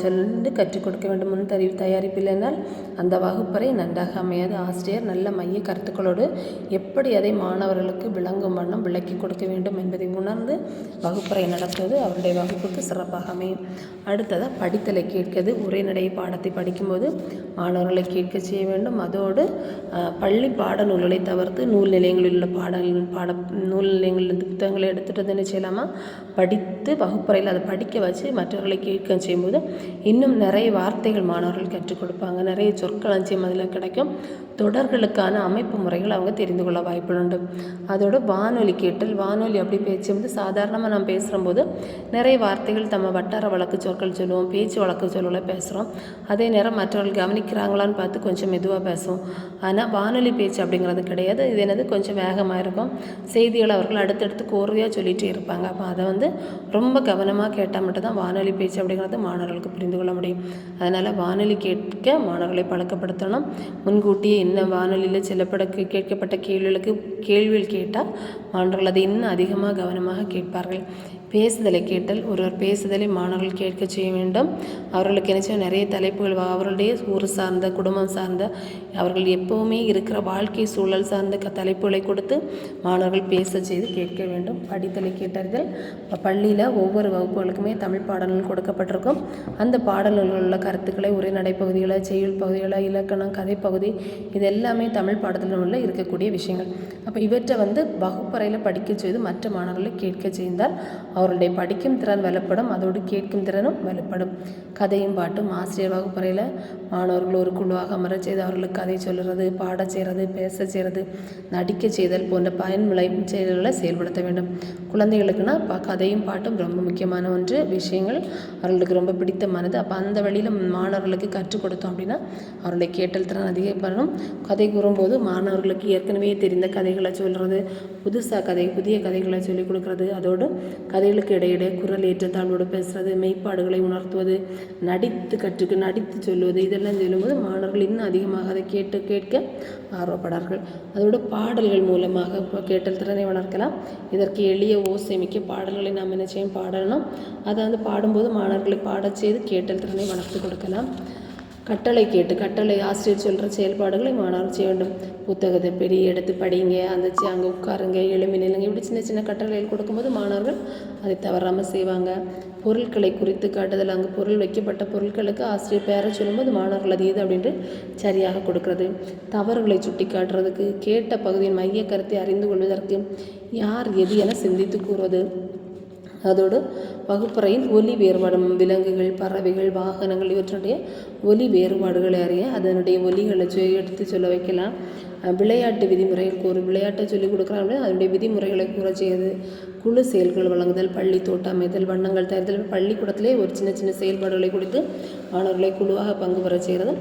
சென்று கற்றுக் கொடுக்க வேண்டும். முன் தயாரிப்பு இல்லைனால் அந்த வகுப்பறை நன்றாக அமையாது. ஆசிரியர் நல்ல மைய கருத்துக்களோடு எப்படி அதை மாணவர்களுக்கு விளங்கும் வண்ணம் விளக்கி கொடுக்க வேண்டும் என்பதை உணர்ந்து வகுப்பறை நடத்துவது அவருடைய வகுப்புக்கு சிறப்பாக அமையும். அடுத்ததாக படித்தலை கேட்கிறது. உரைநடை பாடத்தை படிக்கும்போது மாணவர்களை கேட்க செய்ய வேண்டும். அதோடு பள்ளி பாட நூல்களை தவிர்த்து நூல் நிலையங்களில் உள்ள நூல் நிலையங்களில் புத்தகங்களை எடுத்துகிட்டு என்ன செய்யலாமா, படித்து வகுப்பறையில் அதை படிக்க வச்சு மற்றவர்களை கேட்க செய்யும்போது இன்னும் நிறைய வார்த்தைகள் மாணவர்கள் கற்றுக் கொடுப்பாங்க. நிறைய சொற்களஞ்சியம் அதில் கிடைக்கும். தொடர்களுக்கான அமைப்பு முறைகள் அவங்க தெரிந்து கொள்ள வாய்ப்புண்டு. அதோட வானொலி கேட்டல். வானொலி அப்படி பேச்சு சாதாரணமாக நாம் பேசுகிறம்போது நிறைய வார்த்தைகள் நம்ம வட்டார வழக்கு சொற்கள் சொல்லுவோம், பேச்சு வழக்கு சொல்ல பேசுகிறோம். அதே நேரம் மற்றவர்கள் கவனிக்கிறாங்களான்னு பார்த்து கொஞ்சம் மெதுவாக பேசுவோம். ஆனால் வானொலி பேச்சு அப்படிங்கிறது கிடையாது. இது என்னது கொஞ்சம் வேகமாக இருக்கும். செய்திகளை அவர்கள் அடுத்தடுத்து கோர்வையாக சொல்லிகிட்டே இருப்பாங்க. அப்போ அதை ரொம்ப கவனமாக கேட்டால் மட்டும்தான் வானொலி பேச்சு அப்படிங்கிறது மாணவர்களுக்கு புரிந்து கொள்ள முடியும். அதனால் வானொலி கேட்க மாணவர்களை பழக்கப்படுத்தணும். முன்கூட்டியே என்ன வானொலியில் கேட்கப்பட்ட கேள்விகள் கேட்டால் மாணவர்கள் அதை இன்னும் அதிகமாக கவனமாக கேட்பார்கள். பேசுதலை கேட்டல். ஒருவர் பேசுதலை மாணவர்கள் கேட்க செய்ய வேண்டும். அவர்களுக்கு என்ன செய்ய நிறைய தலைப்புகள், அவர்களுடைய ஊர் சார்ந்த, குடும்பம் சார்ந்த, அவர்கள் எப்போவுமே இருக்கிற வாழ்க்கை சூழல் சார்ந்த தலைப்புகளை கொடுத்து மாணவர்கள் பேச செய்து கேட்க வேண்டும். படித்தலை கேட்டறிதல். பள்ளியில் ஒவ்வொரு வகுப்புகளுக்குமே தமிழ் பாடல்கள் கொடுக்கப்பட்டிருக்கும். அந்த பாடல்களில் உள்ள கருத்துக்களை உரைநடை பகுதிகளை, செய்யுள் பகுதிகளை, இலக்கணம், கதை பகுதி, இது எல்லாமே தமிழ் பாடத்தில் உள்ள இருக்கக்கூடிய விஷயங்கள். அப்போ இவற்றை வகுப்பறையில் படிக்க செய்து மற்ற மாணவர்களை கேட்க செய்தால் அவர்களுடைய படிக்கும் திறன் வலுப்படும், அதோடு கேட்கும் திறனும் வலுப்படும். கதையும் பாட்டும் ஆசிரியர் வகுப்பறையில் மாணவர்கள் ஒரு குழுவாக அமர செய்து அவர்களுக்கு கதை சொல்லுறது, பாட செய்கிறது, பேச செய்கிறது, நடிக்க செய்தல் போன்ற பயன்முறை செயல்களை செயல்படுத்த வேண்டும். குழந்தைகளுக்குன்னா கதையும் பாட்டும் ரொம்ப முக்கியமான ஒன்று, விஷயங்கள் அவர்களுக்கு ரொம்ப பிடித்தமானது. அப்போ அந்த வழியில் மாணவர்களுக்கு கற்றுக் கொடுத்தோம் அப்படின்னா அவருடைய கேட்டல் திறன் அதிகப்படணும். கதை கூறும்போது மாணவர்களுக்கு ஏற்கனவே தெரிந்த கதைகளை சொல்கிறது, புதிய கதைகளை சொல்லிக் கொடுக்கறது, அதோடு கதைகளுக்கு இடையிடையே குரல் ஏற்றத்தாழ்வோடு பேசுகிறது, மெய்ப்பாடுகளை உணர்த்துவது, நடித்து சொல்லுவது, இதெல்லாம் சொல்லும்போது மாணவர்கள் இன்னும் அதிகமாக அதை கேட்க ஆர்வப்படார்கள். அதோடு பாடல்கள் மூலமாக கேட்டல் திறனை வளர்க்கலாம். இதற்கு எளிய ஓசைமிக்க பாடல்களை நாம் என்ன செய்யும் பாடணும். அதை பாடும்போது மாணவர்களுக்கு பாடச் செய்து கேட்டல் திறனை வளர்த்து கொடுக்கலாம். கட்டளை ஆசிரியர் சொல்கிற செயல்பாடுகளை மாணவர் செய்ய வேண்டும். புத்தகத்தை பெரிய எடுத்து படிங்க, அங்கே உட்காருங்க, எழும்பி நில்லுங்க, இப்படி சின்ன சின்ன கட்டளைகள் கொடுக்கும்போது மாணவர்கள் அதை தவறாமல் செய்வாங்க. பொருட்களை குறித்து காட்டுதல். அங்கே வைக்கப்பட்ட பொருட்களுக்கு ஆசிரியர் பேரை சொல்லும்போது மாணவர்கள் அது எது அப்படின்ட்டு சரியாக கொடுக்கறது. தவறுகளை சுட்டி காட்டுறதுக்கு, கேட்ட பகுதியின் மைய கருத்தை அறிந்து கொள்வதற்கு யார் எது என சிந்தித்து கூறுவது. அதோடு வகுப்பறையின் ஒலி வேறுபாடும், விலங்குகள், பறவைகள், வாகனங்கள் இவற்றுடைய ஒலி வேறுபாடுகளை அறிய அதனுடைய ஒலிகளை எடுத்து சொல்ல வைக்கலாம். விளையாட்டு விதிமுறைகள் ஒரு விளையாட்டை சொல்லிக் கொடுக்குறாங்க, அதனுடைய விதிமுறைகளை கூற செய்யுது. குழு செயல்கள் வழங்குதல், பள்ளி தோட்டம் அமைத்தல், வண்ணங்கள் தயாரித்தல், பள்ளிக்கூடத்திலே ஒரு சின்ன சின்ன செயல்பாடுகளை கொடுத்து மாணவர்களை குழுவாக பங்கு பெற செய்கிறது.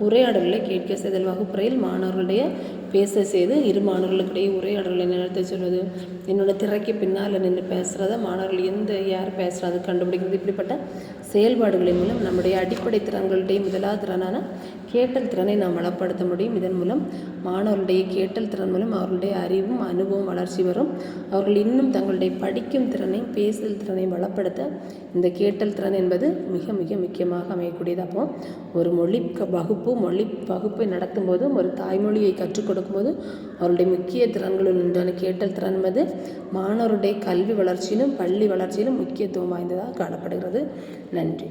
உரையாடல்களை கேட்க செய்தல். வகுப்பறையில் மாணவர்களுடைய பேச செய்து இரு மாணவர்களுக்கிடையே உரையாடல்களை நிறுத்த சொல்வது. என்னோட திரைக்கு பின்னால் நின்று பேசுகிறத மாணவர்கள் யார் பேசுகிறது கண்டுபிடிக்கிறது. இப்படிப்பட்ட செயல்பாடுகளின் மூலம் நம்முடைய அடிப்படை திறன்களுடைய முதலாவது திறனான கேட்டல் திறனை நாம் வளப்படுத்த முடியும். இதன் மூலம் மாணவர்களுடைய கேட்டல் திறன் மூலம் அவர்களுடைய அறிவும் அனுபவம் வளர்ச்சி வரும். அவர்கள் இன்னும் தங்களுடைய படிக்கும் திறனையும் பேசல் திறனையும் வளப்படுத்த இந்த கேட்டல் திறன் என்பது மிக மிக முக்கியமாக அமையக்கூடியது. அப்போ ஒரு மொழி வகுப்பை நடத்தும் போதும் ஒரு தாய்மொழியை கற்றுக் கொடுக்கும்போது அவருடைய முக்கிய திறன்களில் ஒன்றான கேட்டல் திறன் என்பது மாணவருடைய கல்வி வளர்ச்சியிலும் பள்ளி வளர்ச்சியிலும் முக்கியத்துவம் வாய்ந்ததாக காணப்படுகிறது. நன்றி.